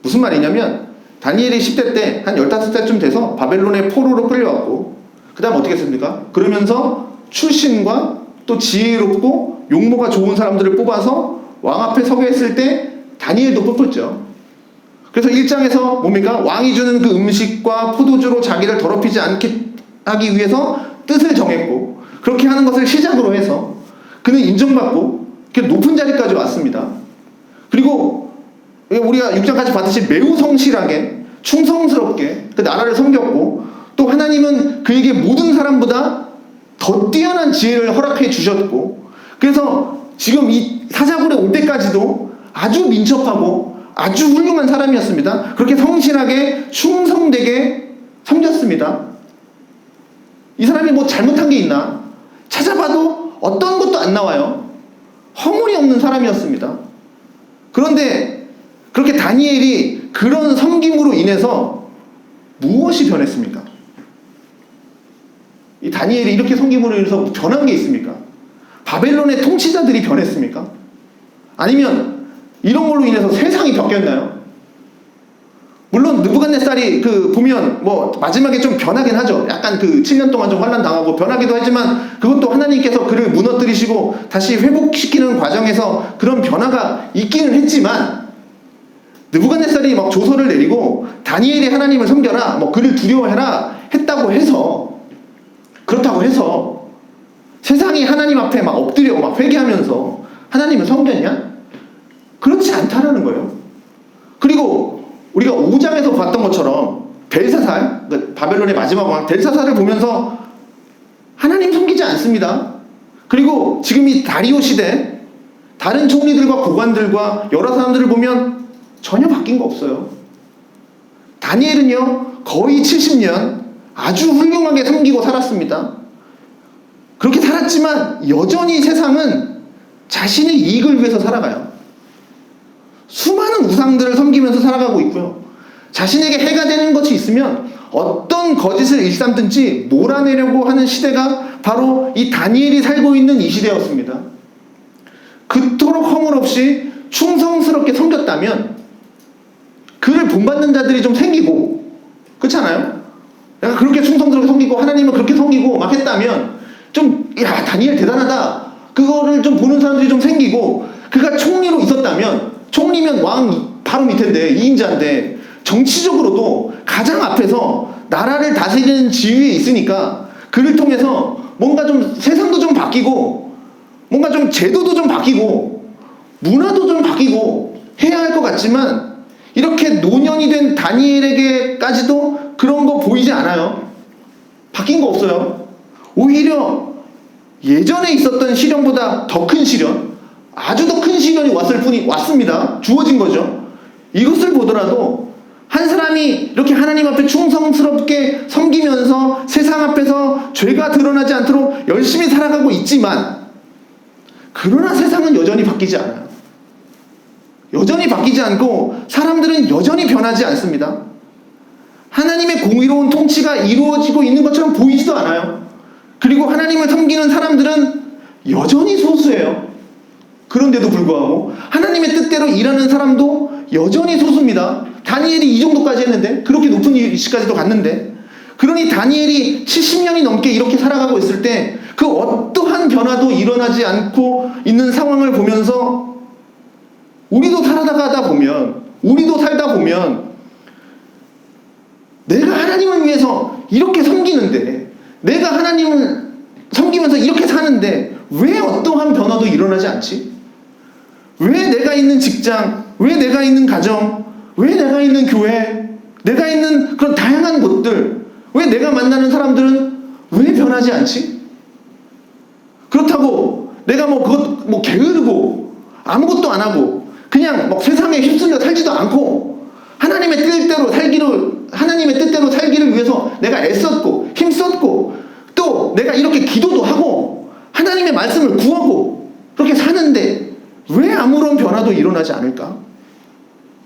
무슨 말이냐면 다니엘이 10대 때 한 15세쯤 돼서 바벨론의 포로로 끌려왔고 그 다음 어떻게 했습니까? 그러면서 출신과 또 지혜롭고 용모가 좋은 사람들을 뽑아서 왕 앞에 서게 했을 때 다니엘도 뽑혔죠. 그래서 1장에서 뭡니까? 왕이 주는 그 음식과 포도주로 자기를 더럽히지 않게 하기 위해서 뜻을 정했고 그렇게 하는 것을 시작으로 해서 그는 인정받고 높은 자리까지 왔습니다. 그리고 우리가 6장까지 봤듯이 매우 성실하게 충성스럽게 그 나라를 섬겼고 또 하나님은 그에게 모든 사람보다 더 뛰어난 지혜를 허락해 주셨고 그래서 지금 이 사자굴에 올 때까지도 아주 민첩하고 아주 훌륭한 사람이었습니다. 그렇게 성실하게 충성되게 섬겼습니다. 이 사람이 뭐 잘못한 게 있나? 찾아봐도 어떤 것도 안 나와요. 허물이 없는 사람이었습니다. 그런데 그렇게 다니엘이 그런 섬김으로 인해서 무엇이 변했습니까? 이 다니엘이 이렇게 섬김으로 인해서 변한 게 있습니까? 바벨론의 통치자들이 변했습니까? 아니면 이런 걸로 인해서 세상이 바뀌었나요? 물론 느부갓네살이 보면 뭐 마지막에 좀 변하긴 하죠. 약간 7년 동안 좀 환난 당하고 변하기도 하지만 그것도 하나님께서 그를 무너뜨리시고 다시 회복시키는 과정에서 그런 변화가 있기는 했지만 느부갓네살이 막 조서를 내리고 다니엘이 하나님을 섬겨라, 뭐 그를 두려워해라 했다고 해서 그렇다고 해서 세상이 하나님 앞에 막 엎드려 막 회개하면서 하나님을 섬겼냐? 그렇지 않다라는 거예요. 그리고 우리가 5장에서 봤던 것처럼 벨사살, 바벨론의 마지막 왕 벨사살을 보면서 하나님 섬기지 않습니다. 그리고 지금 이 다리오 시대 다른 총리들과 고관들과 여러 사람들을 보면 전혀 바뀐 거 없어요. 다니엘은요 거의 70년 아주 훌륭하게 섬기고 살았습니다. 그렇게 살았지만 여전히 세상은 자신의 이익을 위해서 살아가요. 수많은 우상들을 섬기면서 살아가고 있고요. 자신에게 해가 되는 것이 있으면 어떤 거짓을 일삼든지 몰아내려고 하는 시대가 바로 이 다니엘이 살고 있는 이 시대였습니다. 그토록 허물없이 충성스럽게 섬겼다면 그를 본받는 자들이 좀 생기고 그렇지 않아요? 내가 그렇게 충성스럽게 섬기고 하나님을 그렇게 섬기고 막 했다면 좀 야 다니엘 대단하다 그거를 좀 보는 사람들이 좀 생기고 그가 총리로 있었다면 총리면 왕 바로 밑인데 2인자인데 정치적으로도 가장 앞에서 나라를 다스리는 지위에 있으니까 그를 통해서 뭔가 좀 세상도 좀 바뀌고 뭔가 좀 제도도 좀 바뀌고 문화도 좀 바뀌고 해야 할 것 같지만 이렇게 노년이 된 다니엘에게까지도 그런 거 보이지 않아요. 바뀐 거 없어요. 오히려 예전에 있었던 시련보다 더 큰 시련, 아주 더 큰 시련이 왔습니다. 주어진 거죠. 이것을 보더라도 한 사람이 이렇게 하나님 앞에 충성스럽게 섬기면서 세상 앞에서 죄가 드러나지 않도록 열심히 살아가고 있지만 그러나 세상은 여전히 바뀌지 않아요. 여전히 바뀌지 않고 사람들은 여전히 변하지 않습니다. 하나님의 공의로운 통치가 이루어지고 있는 것처럼 보이지도 않아요. 그리고 하나님을 섬기는 사람들은 여전히 소수예요. 그런데도 불구하고 하나님의 뜻대로 일하는 사람도 여전히 소수입니다. 다니엘이 이 정도까지 했는데 그렇게 높은 위치까지도 갔는데 그러니 다니엘이 70년이 넘게 이렇게 살아가고 있을 때 그 어떠한 변화도 일어나지 않고 있는 상황을 보면서 우리도 살다 보면 내가 하나님을 위해서 이렇게 섬기는데 내가 하나님을 섬기면서 이렇게 사는데 왜 어떠한 변화도 일어나지 않지? 왜 내가 있는 직장, 왜 내가 있는 가정, 왜 내가 있는 교회, 내가 있는 그런 다양한 곳들 왜 내가 만나는 사람들은 왜 변하지 않지? 그렇다고 내가 게으르고 아무것도 안 하고 그냥 세상에 휩쓸려 살지도 않고 하나님의 뜻대로 살기를 위해서 내가 애썼고 힘썼고 또 내가 이렇게 기도도 하고 하나님의 말씀을 구하고 그렇게 사는데 왜 아무런 변화도 일어나지 않을까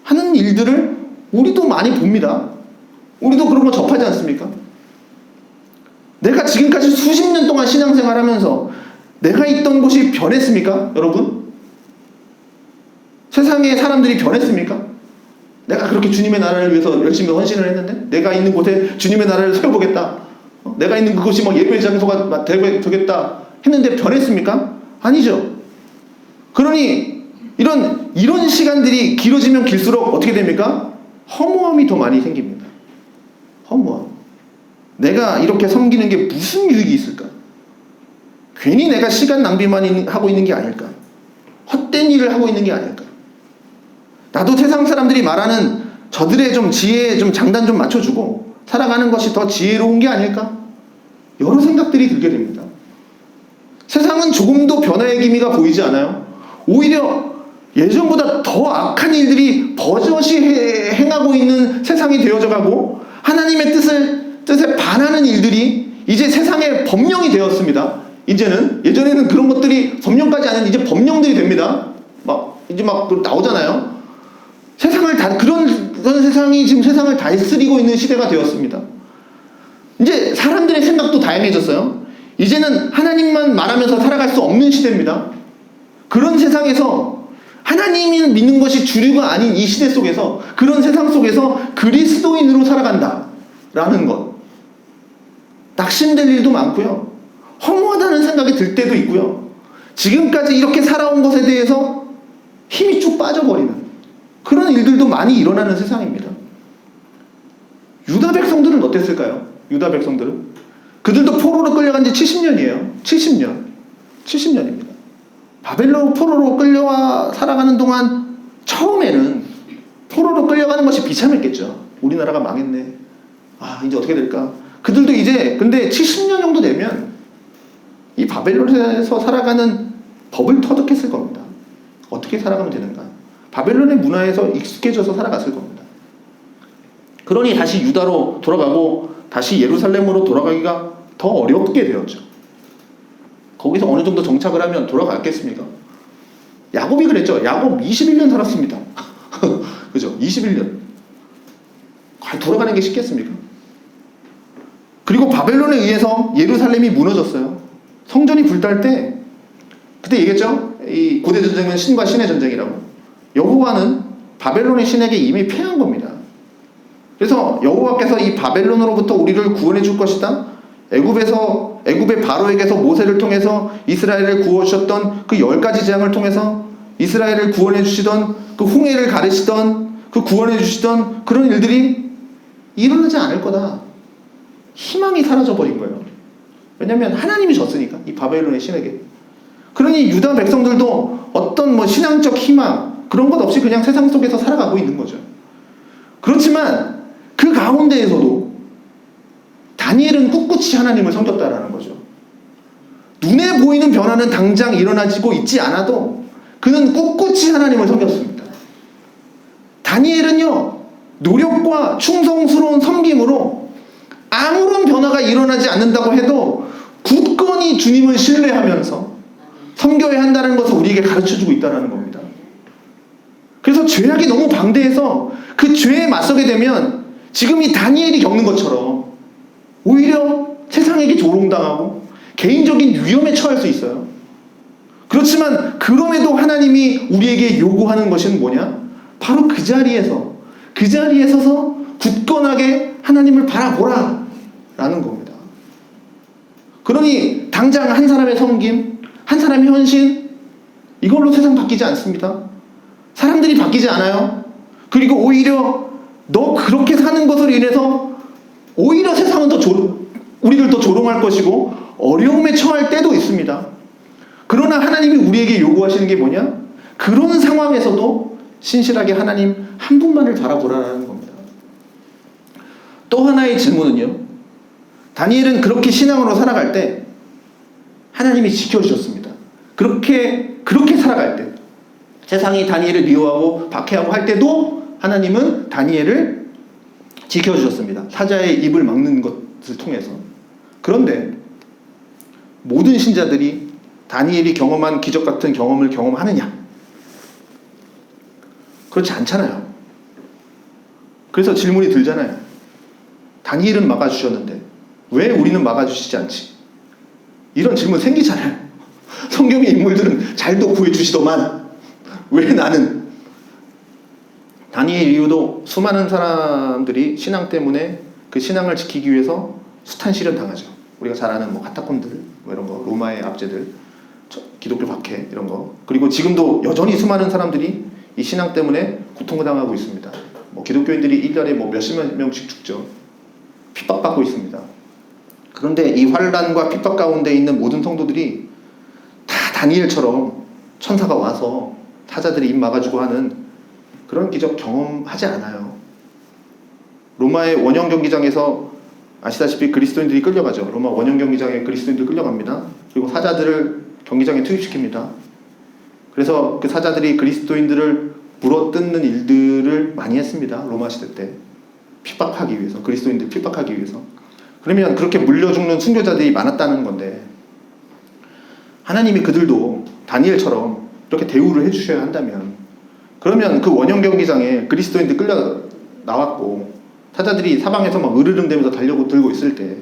하는 일들을 우리도 많이 봅니다. 우리도 그런 거 접하지 않습니까? 내가 지금까지 수십 년 동안 신앙생활하면서 내가 있던 곳이 변했습니까? 여러분? 세상의 사람들이 변했습니까? 내가 그렇게 주님의 나라를 위해서 열심히 헌신을 했는데 내가 있는 곳에 주님의 나라를 세워보겠다. 내가 있는 그곳이 예배 장소가 되겠다 했는데 변했습니까? 아니죠. 그러니 이런 시간들이 길어지면 길수록 어떻게 됩니까? 허무함이 더 많이 생깁니다. 허무함. 내가 이렇게 섬기는 게 무슨 유익이 있을까? 괜히 내가 시간 낭비만 하고 있는 게 아닐까? 헛된 일을 하고 있는 게 아닐까? 나도 세상 사람들이 말하는 저들의 좀 지혜에 좀 장단 좀 맞춰주고 살아가는 것이 더 지혜로운 게 아닐까? 여러 생각들이 들게 됩니다. 세상은 조금도 변화의 기미가 보이지 않아요. 오히려 예전보다 더 악한 일들이 버젓이 행하고 있는 세상이 되어져 가고 하나님의 뜻에 반하는 일들이 이제 세상의 법령이 되었습니다. 예전에는 그런 것들이 법령까지 아닌 이제 법령들이 됩니다. 이제 나오잖아요. 그런 세상이 지금 세상을 다스리고 있는 시대가 되었습니다. 이제 사람들의 생각도 다양해졌어요. 이제는 하나님만 말하면서 살아갈 수 없는 시대입니다. 그런 세상에서 하나님을 믿는 것이 주류가 아닌 이 시대 속에서 그런 세상 속에서 그리스도인으로 살아간다라는 것. 낙심될 일도 많고요. 허무하다는 생각이 들 때도 있고요. 지금까지 이렇게 살아온 것에 대해서 힘이 쭉 빠져버리는 그런 일들도 많이 일어나는 세상입니다. 유다 백성들은 어땠을까요? 유다 백성들은? 그들도 포로로 끌려간 지 70년이에요. 70년입니다. 바벨론 포로로 끌려와 살아가는 동안 처음에는 포로로 끌려가는 것이 비참했겠죠. 우리나라가 망했네. 이제 어떻게 될까? 그들도 근데 70년 정도 되면 이 바벨론에서 살아가는 법을 터득했을 겁니다. 어떻게 살아가면 되는가? 바벨론의 문화에서 익숙해져서 살아갔을 겁니다. 그러니 다시 유다로 돌아가고 다시 예루살렘으로 돌아가기가 더 어렵게 되었죠. 거기서 어느 정도 정착을 하면 돌아갔겠습니까? 야곱이 그랬죠. 야곱 21년 살았습니다. 그죠? 21년. 돌아가는 게 쉽겠습니까? 그리고 바벨론에 의해서 예루살렘이 무너졌어요. 성전이 불탈 때 그때 얘기했죠. 이 고대 전쟁은 신과 신의 전쟁이라고. 여호와는 바벨론의 신에게 이미 패한 겁니다. 그래서 여호와께서 이 바벨론으로부터 우리를 구원해 줄 것이다. 애굽의 바로에게서 모세를 통해서 이스라엘을 구워주셨던 그 10가지 재앙을 통해서 이스라엘을 구원해 주시던 그 홍해를 가르시던 그 구원해 주시던 그런 일들이 일어나지 않을 거다. 희망이 사라져버린 거예요. 왜냐하면 하나님이 졌으니까 이 바벨론의 신에게. 그러니 유다 백성들도 어떤 신앙적 희망 그런 것 없이 그냥 세상 속에서 살아가고 있는 거죠. 그렇지만 그 가운데에서도 다니엘은 꿋꿋이 하나님을 섬겼다라는 거죠. 눈에 보이는 변화는 당장 일어나지고 있지 않아도 그는 꿋꿋이 하나님을 섬겼습니다. 다니엘은요, 노력과 충성스러운 섬김으로 아무런 변화가 일어나지 않는다고 해도 굳건히 주님을 신뢰하면서 섬겨야 한다는 것을 우리에게 가르쳐주고 있다는 겁니다. 그래서 죄악이 너무 방대해서 그 죄에 맞서게 되면 지금 이 다니엘이 겪는 것처럼 오히려 세상에게 조롱당하고 개인적인 위험에 처할 수 있어요. 그렇지만 그럼에도 하나님이 우리에게 요구하는 것은 뭐냐? 바로 그 자리에 서서 굳건하게 하나님을 바라보라 라는 겁니다. 그러니 당장 한 사람의 섬김, 한 사람의 헌신, 이걸로 세상 바뀌지 않습니다. 사람들이 바뀌지 않아요. 그리고 오히려 너 그렇게 사는 것으로 인해서 오히려 세상은 우리를 더 조롱할 것이고 어려움에 처할 때도 있습니다. 그러나 하나님이 우리에게 요구하시는 게 뭐냐? 그런 상황에서도 신실하게 하나님 한 분만을 바라보라는 겁니다. 또 하나의 질문은요. 다니엘은 그렇게 신앙으로 살아갈 때 하나님이 지켜주셨습니다. 그렇게 살아갈 때 세상이 다니엘을 미워하고 박해하고 할 때도 하나님은 다니엘을 지켜주셨습니다. 사자의 입을 막는 것을 통해서. 그런데 모든 신자들이 다니엘이 경험한 기적 같은 경험을 경험하느냐? 그렇지 않잖아요. 그래서 질문이 들잖아요. 다니엘은 막아주셨는데 왜 우리는 막아주시지 않지? 이런 질문 생기잖아요. 성경의 인물들은 잘도 구해주시더만 왜 나는? 다니엘 이후도 수많은 사람들이 신앙 때문에 그 신앙을 지키기 위해서 숱한 시련 당하죠. 우리가 잘 아는 카타콤들, 이런 거, 로마의 압제들, 기독교 박해 이런 거. 그리고 지금도 여전히 수많은 사람들이 이 신앙 때문에 고통을 당하고 있습니다. 기독교인들이 1년에 몇십만 명씩 죽죠. 핍박받고 있습니다. 그런데 이 환난과 핍박 가운데 있는 모든 성도들이 다 다니엘처럼 천사가 와서 사자들이 입 막아주고 하는 그런 기적 경험하지 않아요. 로마의 원형 경기장에서 아시다시피 그리스도인들이 끌려가죠. 로마 원형 경기장에 그리스도인들이 끌려갑니다. 그리고 사자들을 경기장에 투입시킵니다. 그래서 그 사자들이 그리스도인들을 물어뜯는 일들을 많이 했습니다. 로마 시대 때. 핍박하기 위해서. 그리스도인들 핍박하기 위해서. 그러면 그렇게 물려 죽는 순교자들이 많았다는 건데 하나님이 그들도 다니엘처럼 이렇게 대우를 해주셔야 한다면 그러면 그 원형 경기장에 그리스도인들 끌려 나왔고 사자들이 사방에서 막 으르릉대면서 들고 있을 때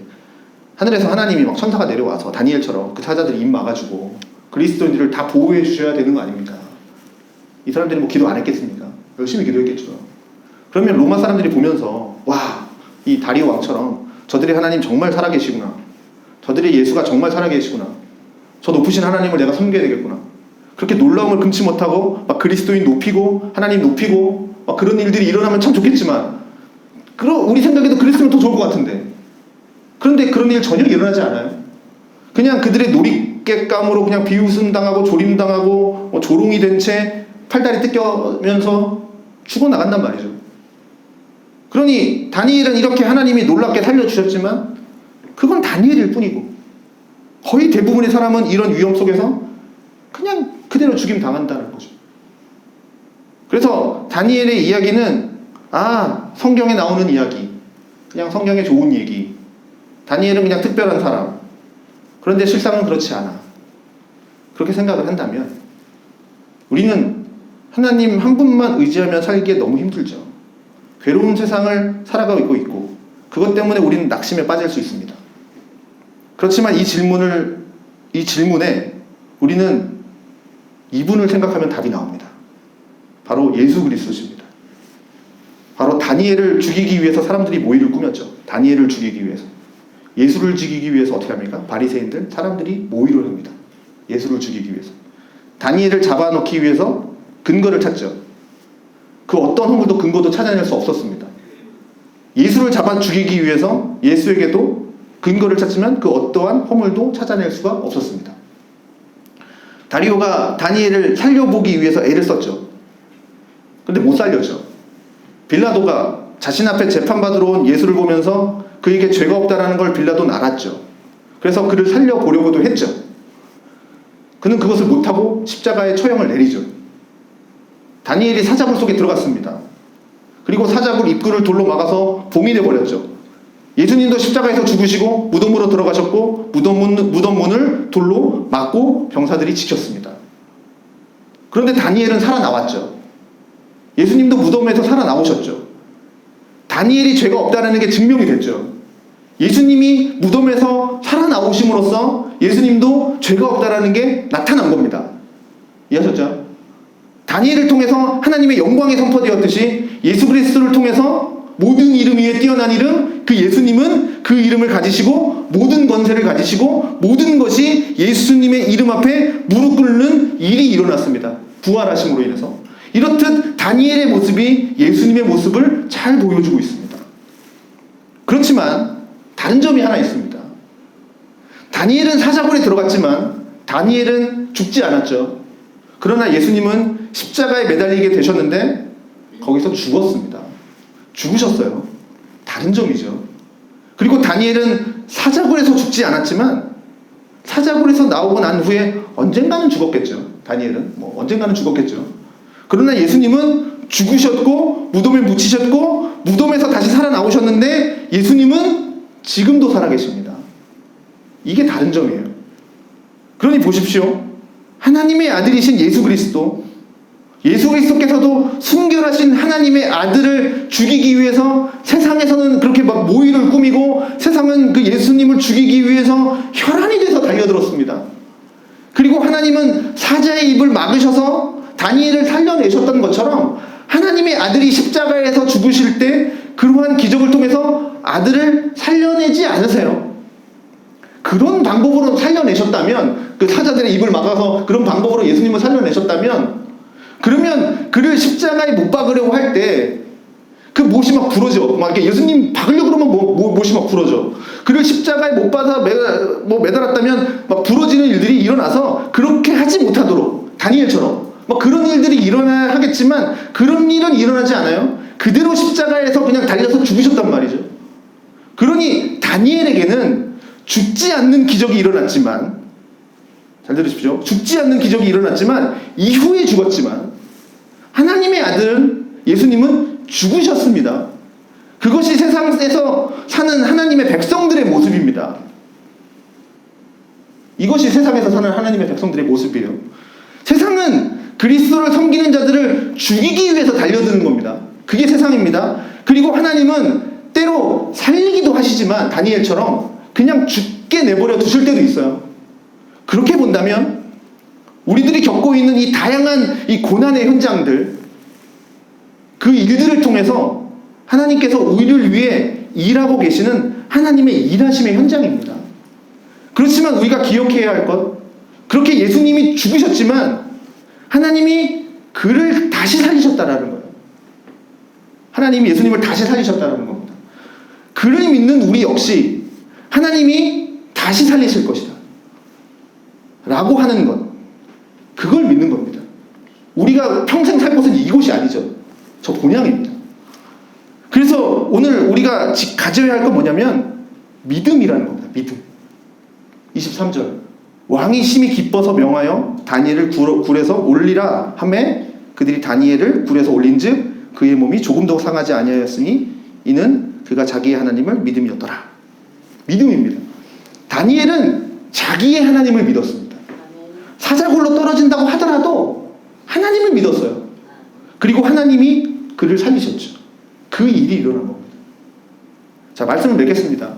하늘에서 하나님이 막 천사가 내려와서 다니엘처럼 그 사자들이 입 막아주고 그리스도인들을 다 보호해 주셔야 되는 거 아닙니까? 이 사람들이 기도 안 했겠습니까? 열심히 기도했겠죠. 그러면 로마 사람들이 보면서 와, 이 다리오 왕처럼 저들이 하나님 정말 살아계시구나. 저들의 예수가 정말 살아계시구나. 저 높으신 하나님을 내가 섬겨야 되겠구나. 그렇게 놀라움을 금치 못하고 막 그리스도인 높이고 하나님 높이고 막 그런 일들이 일어나면 참 좋겠지만 우리 생각에도 그랬으면 더 좋을 것 같은데 그런데 그런 일 전혀 일어나지 않아요. 그냥 그들의 놀잇감으로 그냥 비웃음당하고 조림당하고 조롱이 된 채 팔다리 뜯겨면서 죽어나간단 말이죠. 그러니 다니엘은 이렇게 하나님이 놀랍게 살려주셨지만 그건 다니엘일 뿐이고 거의 대부분의 사람은 이런 위험 속에서 그냥 그대로 죽임 당한다는 거죠. 그래서 다니엘의 이야기는 성경에 나오는 이야기, 그냥 성경에 좋은 얘기, 다니엘은 그냥 특별한 사람. 그런데 실상은 그렇지 않아. 그렇게 생각을 한다면 우리는 하나님 한 분만 의지하며 살기에 너무 힘들죠. 괴로운 세상을 살아가고 있고 그것 때문에 우리는 낙심에 빠질 수 있습니다. 그렇지만 이 질문에 우리는 이분을 생각하면 답이 나옵니다. 바로 예수 그리스도십니다. 바로 다니엘을 죽이기 위해서 사람들이 모의를 꾸몄죠. 다니엘을 죽이기 위해서. 예수를 죽이기 위해서 어떻게 합니까? 바리새인들, 사람들이 모의를 합니다. 예수를 죽이기 위해서. 다니엘을 잡아놓기 위해서 근거를 찾죠. 그 어떤 허물도 근거도 찾아낼 수 없었습니다. 예수를 잡아 죽이기 위해서 예수에게도 근거를 찾지만 그 어떠한 허물도 찾아낼 수가 없었습니다. 다리오가 다니엘을 살려보기 위해서 애를 썼죠. 근데 못 살렸죠. 빌라도가 자신 앞에 재판받으러 온 예수를 보면서 그에게 죄가 없다는 걸 빌라도는 알았죠. 그래서 그를 살려보려고도 했죠. 그는 그것을 못하고 십자가의 처형을 내리죠. 다니엘이 사자굴 속에 들어갔습니다. 그리고 사자굴 입구를 돌로 막아서 봉인해버렸죠. 예수님도 십자가에서 죽으시고 무덤으로 들어가셨고 무덤문을 돌로 막고 병사들이 지켰습니다. 그런데 다니엘은 살아나왔죠. 예수님도 무덤에서 살아나오셨죠. 다니엘이 죄가 없다는 게 증명이 됐죠. 예수님이 무덤에서 살아나오심으로써 예수님도 죄가 없다는 게 나타난 겁니다. 이해하셨죠? 다니엘을 통해서 하나님의 영광이 선포되었듯이 예수 그리스도를 통해서 모든 이름 위에 뛰어난 이름, 그 예수님은 그 이름을 가지시고 모든 권세를 가지시고 모든 것이 예수님의 이름 앞에 무릎 꿇는 일이 일어났습니다. 부활하심으로 인해서. 이렇듯 다니엘의 모습이 예수님의 모습을 잘 보여주고 있습니다. 그렇지만 다른 점이 하나 있습니다. 다니엘은 사자굴에 들어갔지만 다니엘은 죽지 않았죠. 그러나 예수님은 십자가에 매달리게 되셨는데 거기서 죽었습니다. 죽으셨어요. 다른 점이죠. 그리고 다니엘은 사자굴에서 죽지 않았지만 사자굴에서 나오고 난 후에 언젠가는 죽었겠죠. 다니엘은 언젠가는 죽었겠죠. 그러나 예수님은 죽으셨고 무덤에 묻히셨고 무덤에서 다시 살아나오셨는데 예수님은 지금도 살아계십니다. 이게 다른 점이에요. 그러니 보십시오. 하나님의 아들이신 예수 그리스도께서도 순결하신 하나님의 아들을 죽이기 위해서 세상에서는 그렇게 막 모의를 꾸미고 세상은 그 예수님을 죽이기 위해서 혈안이 돼서 달려들었습니다. 그리고 하나님은 사자의 입을 막으셔서 다니엘을 살려내셨던 것처럼 하나님의 아들이 십자가에서 죽으실 때 그러한 기적을 통해서 아들을 살려내지 않으세요. 그런 방법으로 살려내셨다면, 그 사자들의 입을 막아서 그런 방법으로 예수님을 살려내셨다면, 그러면 그를 십자가에 못 박으려고 할 때 그 못이 막 부러져. 막 이렇게 예수님 박으려고 그러면 못이 막 부러져. 그를 십자가에 못 박아 매달았다면 막 부러지는 일들이 일어나서 그렇게 하지 못하도록, 다니엘처럼 막 그런 일들이 일어나야 하겠지만 그런 일은 일어나지 않아요. 그대로 십자가에서 그냥 달려서 죽으셨단 말이죠. 그러니 다니엘에게는 죽지 않는 기적이 일어났지만, 잘 들으십시오. 죽지 않는 기적이 일어났지만 이후에 죽었지만 하나님의 아들 예수님은 죽으셨습니다. 그것이 세상에서 사는 하나님의 백성들의 모습입니다. 이것이 세상에서 사는 하나님의 백성들의 모습이에요. 세상은 그리스도를 섬기는 자들을 죽이기 위해서 달려드는 겁니다. 그게 세상입니다. 그리고 하나님은 때로 살리기도 하시지만 다니엘처럼 그냥 죽게 내버려 두실 때도 있어요. 그렇게 본다면 우리들이 겪고 있는 이 다양한 이 고난의 현장들, 그 일들을 통해서 하나님께서 우리를 위해 일하고 계시는 하나님의 일하심의 현장입니다. 그렇지만 우리가 기억해야 할 것, 그렇게 예수님이 죽으셨지만 하나님이 그를 다시 살리셨다라는 거예요. 하나님이 예수님을 다시 살리셨다는 겁니다. 그를 믿는 우리 역시 하나님이 다시 살리실 것이다 라고 하는 것, 그걸 믿는 겁니다. 우리가 평생 살 곳은 이곳이 아니죠. 저 본향입니다. 그래서 오늘 우리가 가져야 할 건 뭐냐면 믿음이라는 겁니다. 믿음. 23절, 왕이 심히 기뻐서 명하여 다니엘을 굴에서 올리라 하매 그들이 다니엘을 굴에서 올린즉 그의 몸이 조금도 상하지 아니하였으니 이는 그가 자기의 하나님을 믿음이었더라. 믿음입니다. 다니엘은 자기의 하나님을 믿었습니다. 사자굴로 떨어진다고 하더라도 하나님을 믿었어요. 그리고 하나님이 그를 살리셨죠. 그 일이 일어난 겁니다. 자, 말씀을 맺겠습니다.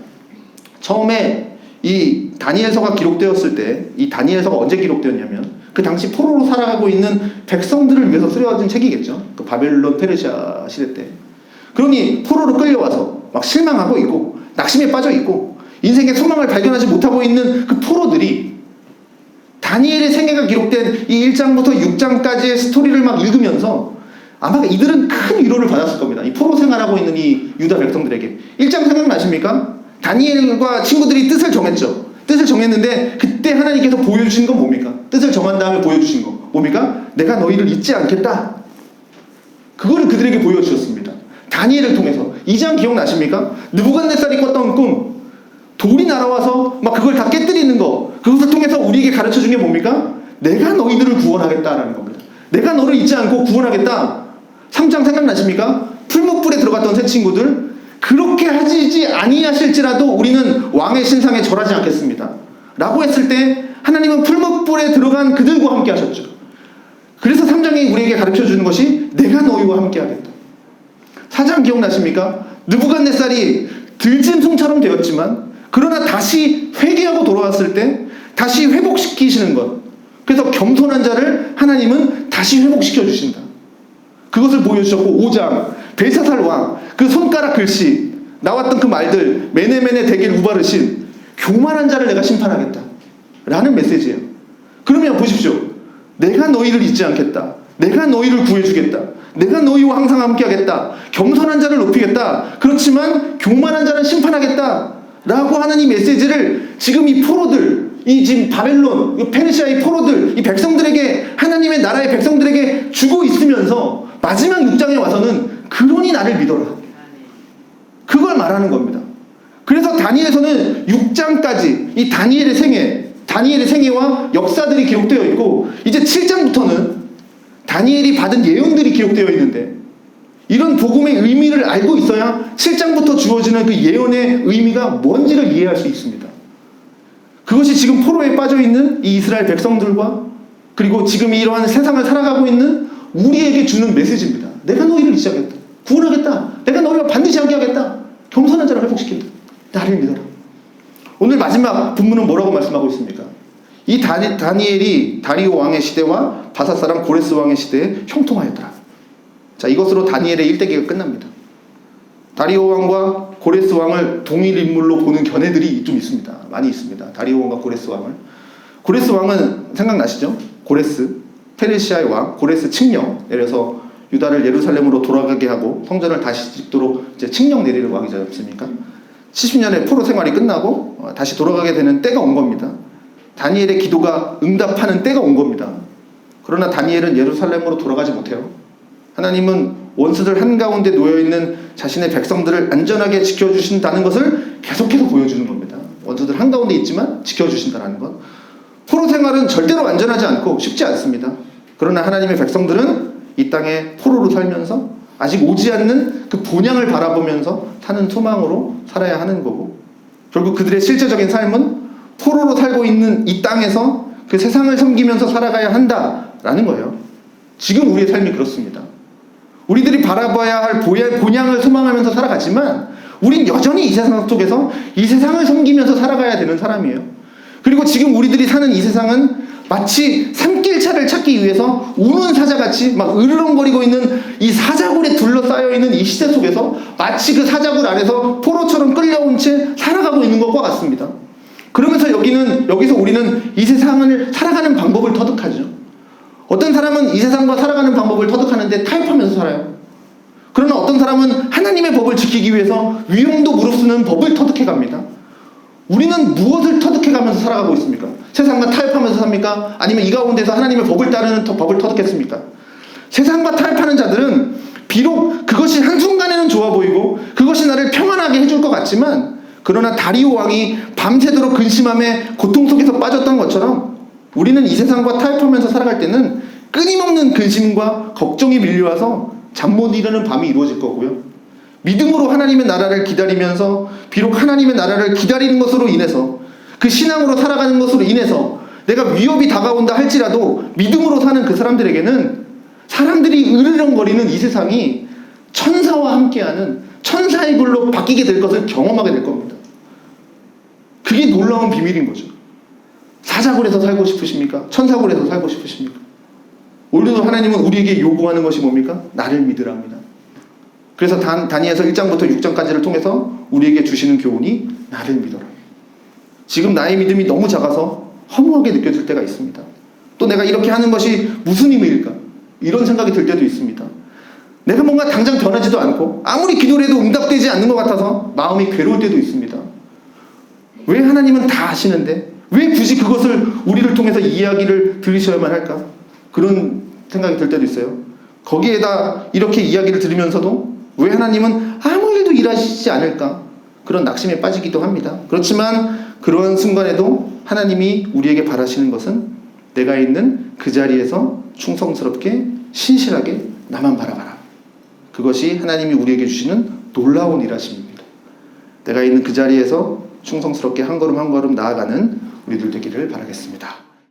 처음에 이 다니엘서가 기록되었을 때, 이 다니엘서가 언제 기록되었냐면 그 당시 포로로 살아가고 있는 백성들을 위해서 쓰여진 책이겠죠. 그 바벨론 페르시아 시대 때. 그러니 포로로 끌려와서 막 실망하고 있고 낙심에 빠져 있고 인생의 소망을 발견하지 못하고 있는 그 포로들이 다니엘의 생애가 기록된 이 1장부터 6장까지의 스토리를 막 읽으면서 아마 이들은 큰 위로를 받았을 겁니다. 이 포로 생활하고 있는 이 유다 백성들에게. 1장 생각나십니까? 다니엘과 친구들이 뜻을 정했죠. 뜻을 정했는데 그때 하나님께서 보여주신 건 뭡니까? 뜻을 정한 다음에 보여주신 거 뭡니까? 내가 너희를 잊지 않겠다. 그거를 그들에게 보여주셨습니다. 다니엘을 통해서. 2장 기억나십니까? 느부갓네살이 꿨던 꿈, 돌이 날아와서 막 그걸 다 깨뜨리는 거, 그것을 통해서 우리에게 가르쳐준 게 뭡니까? 내가 너희들을 구원하겠다라는 겁니다. 내가 너를 잊지 않고 구원하겠다. 3장 생각나십니까? 풀무불에 들어갔던 새 친구들, 그렇게 하지 아니하실지라도 우리는 왕의 신상에 절하지 않겠습니다 라고 했을 때 하나님은 풀무불에 들어간 그들과 함께 하셨죠. 그래서 3장이 우리에게 가르쳐주는 것이 내가 너희와 함께 하겠다. 4장 기억나십니까? 느부갓네살이 들짐승처럼 되었지만 그러나 다시 회개하고 돌아왔을 때 다시 회복시키시는 것, 그래서 겸손한 자를 하나님은 다시 회복시켜 주신다. 그것을 보여주셨고 5장 벨사살 왕, 그 손가락 글씨 나왔던 그 말들, 메네메네 데겔 우바르신, 교만한 자를 내가 심판하겠다 라는 메시지예요. 그러면 보십시오. 내가 너희를 잊지 않겠다. 내가 너희를 구해주겠다. 내가 너희와 항상 함께하겠다. 겸손한 자를 높이겠다. 그렇지만 교만한 자는 심판하겠다 라고 하는 이 메시지를 지금 이 포로들, 이 지금 바벨론, 이 페르시아의 포로들, 이 백성들에게, 하나님의 나라의 백성들에게 주고 있으면서 마지막 6장에 와서는 그러니 나를 믿어라. 그걸 말하는 겁니다. 그래서 그래서 다니엘서는 6장까지 이 다니엘의 생애와 역사들이 기록되어 있고, 이제 7장부터는 다니엘이 받은 예언들이 기록되어 있는데, 이런 복음의 의미를 알고 있어야 7장부터 주어지는 그 예언의 의미가 뭔지를 이해할 수 있습니다. 그것이 지금 포로에 빠져있는 이 이스라엘 백성들과, 그리고 지금 이러한 세상을 살아가고 있는 우리에게 주는 메시지입니다. 내가 너희를 이치하겠다. 구원하겠다. 내가 너희를 반드시 하게 하겠다. 겸손한 자를 회복시킨다. 나를 믿어라. 오늘 마지막 본문은 뭐라고 말씀하고 있습니까? 이 다니엘이 다리오 왕의 시대와 바사 사람 고레스 왕의 시대에 형통하였더라. 자, 이것으로 다니엘의 일대기가 끝납니다. 다리오 왕과 고레스 왕을 동일 인물로 보는 견해들이 좀 있습니다. 많이 있습니다. 다리오 왕과 고레스 왕을. 고레스 왕은 생각나시죠? 고레스, 페르시아의 왕, 고레스 칙령. 예를 들어서 유다를 예루살렘으로 돌아가게 하고 성전을 다시 짓도록 이제 칙령 내리는 왕이지 않습니까? 70년의 포로 생활이 끝나고 다시 돌아가게 되는 때가 온 겁니다. 다니엘의 기도가 응답하는 때가 온 겁니다. 그러나 다니엘은 예루살렘으로 돌아가지 못해요. 하나님은 원수들 한가운데 놓여있는 자신의 백성들을 안전하게 지켜주신다는 것을 계속해서 보여주는 겁니다. 원수들 한가운데 있지만 지켜주신다는 것. 포로 생활은 절대로 안전하지 않고 쉽지 않습니다. 그러나 하나님의 백성들은 이 땅에 포로로 살면서 아직 오지 않는 그 본향을 바라보면서 사는 소망으로 살아야 하는 거고, 결국 그들의 실제적인 삶은 포로로 살고 있는 이 땅에서 그 세상을 섬기면서 살아가야 한다라는 거예요. 지금 우리의 삶이 그렇습니다. 우리들이 바라봐야 할 본향을 소망하면서 살아가지만 우린 여전히 이 세상 속에서 이 세상을 섬기면서 살아가야 되는 사람이에요. 그리고 지금 우리들이 사는 이 세상은 마치 산길차를 찾기 위해서 우는 사자같이 막 으르렁거리고 있는 이 사자굴에 둘러싸여 있는 이 시대 속에서 마치 그 사자굴 아래서 포로처럼 끌려온 채 살아가고 있는 것과 같습니다. 그러면서 여기서 우리는 이 세상을 살아가는 방법을 터득하죠. 어떤 사람은 이 세상과 살아가는 방법을 터득하는데 타협하면서 살아요. 그러나 어떤 사람은 하나님의 법을 지키기 위해서 위험도 무릅쓰는 법을 터득해갑니다. 우리는 무엇을 터득해가면서 살아가고 있습니까? 세상과 타협하면서 삽니까? 아니면 이 가운데서 하나님의 법을 따르는 법을 터득했습니까? 세상과 타협하는 자들은 비록 그것이 한순간에는 좋아 보이고 그것이 나를 평안하게 해줄 것 같지만, 그러나 다리오 왕이 밤새도록 근심함에 고통 속에서 빠졌던 것처럼 우리는 이 세상과 타협하면서 살아갈 때는 끊임없는 근심과 걱정이 밀려와서 잠 못 이루는 밤이 이루어질 거고요. 믿음으로 하나님의 나라를 기다리면서, 비록 하나님의 나라를 기다리는 것으로 인해서, 그 신앙으로 살아가는 것으로 인해서 내가 위협이 다가온다 할지라도 믿음으로 사는 그 사람들에게는 사람들이 으르렁거리는 이 세상이 천사와 함께하는 천사의 불로 바뀌게 될 것을 경험하게 될 겁니다. 그게 놀라운 비밀인 거죠. 사자굴에서 살고 싶으십니까? 천사굴에서 살고 싶으십니까? 오늘도 하나님은 우리에게 요구하는 것이 뭡니까? 나를 믿으라 합니다. 그래서 다니엘서 1장부터 6장까지를 통해서 우리에게 주시는 교훈이 나를 믿어라. 지금 나의 믿음이 너무 작아서 허무하게 느껴질 때가 있습니다. 또 내가 이렇게 하는 것이 무슨 의미일까? 이런 생각이 들 때도 있습니다. 내가 뭔가 당장 변하지도 않고 아무리 기도를 해도 응답되지 않는 것 같아서 마음이 괴로울 때도 있습니다. 왜 하나님은 다 아시는데 왜 굳이 그것을 우리를 통해서 이야기를 들으셔야만 할까? 그런 생각이 들 때도 있어요. 거기에다 이렇게 이야기를 들으면서도 왜 하나님은 아무 일도 일하시지 않을까? 그런 낙심에 빠지기도 합니다. 그렇지만 그런 순간에도 하나님이 우리에게 바라시는 것은 내가 있는 그 자리에서 충성스럽게 신실하게 나만 바라봐라. 그것이 하나님이 우리에게 주시는 놀라운 일하심입니다. 내가 있는 그 자리에서 충성스럽게 한 걸음 한 걸음 나아가는 우리들 되기를 바라겠습니다.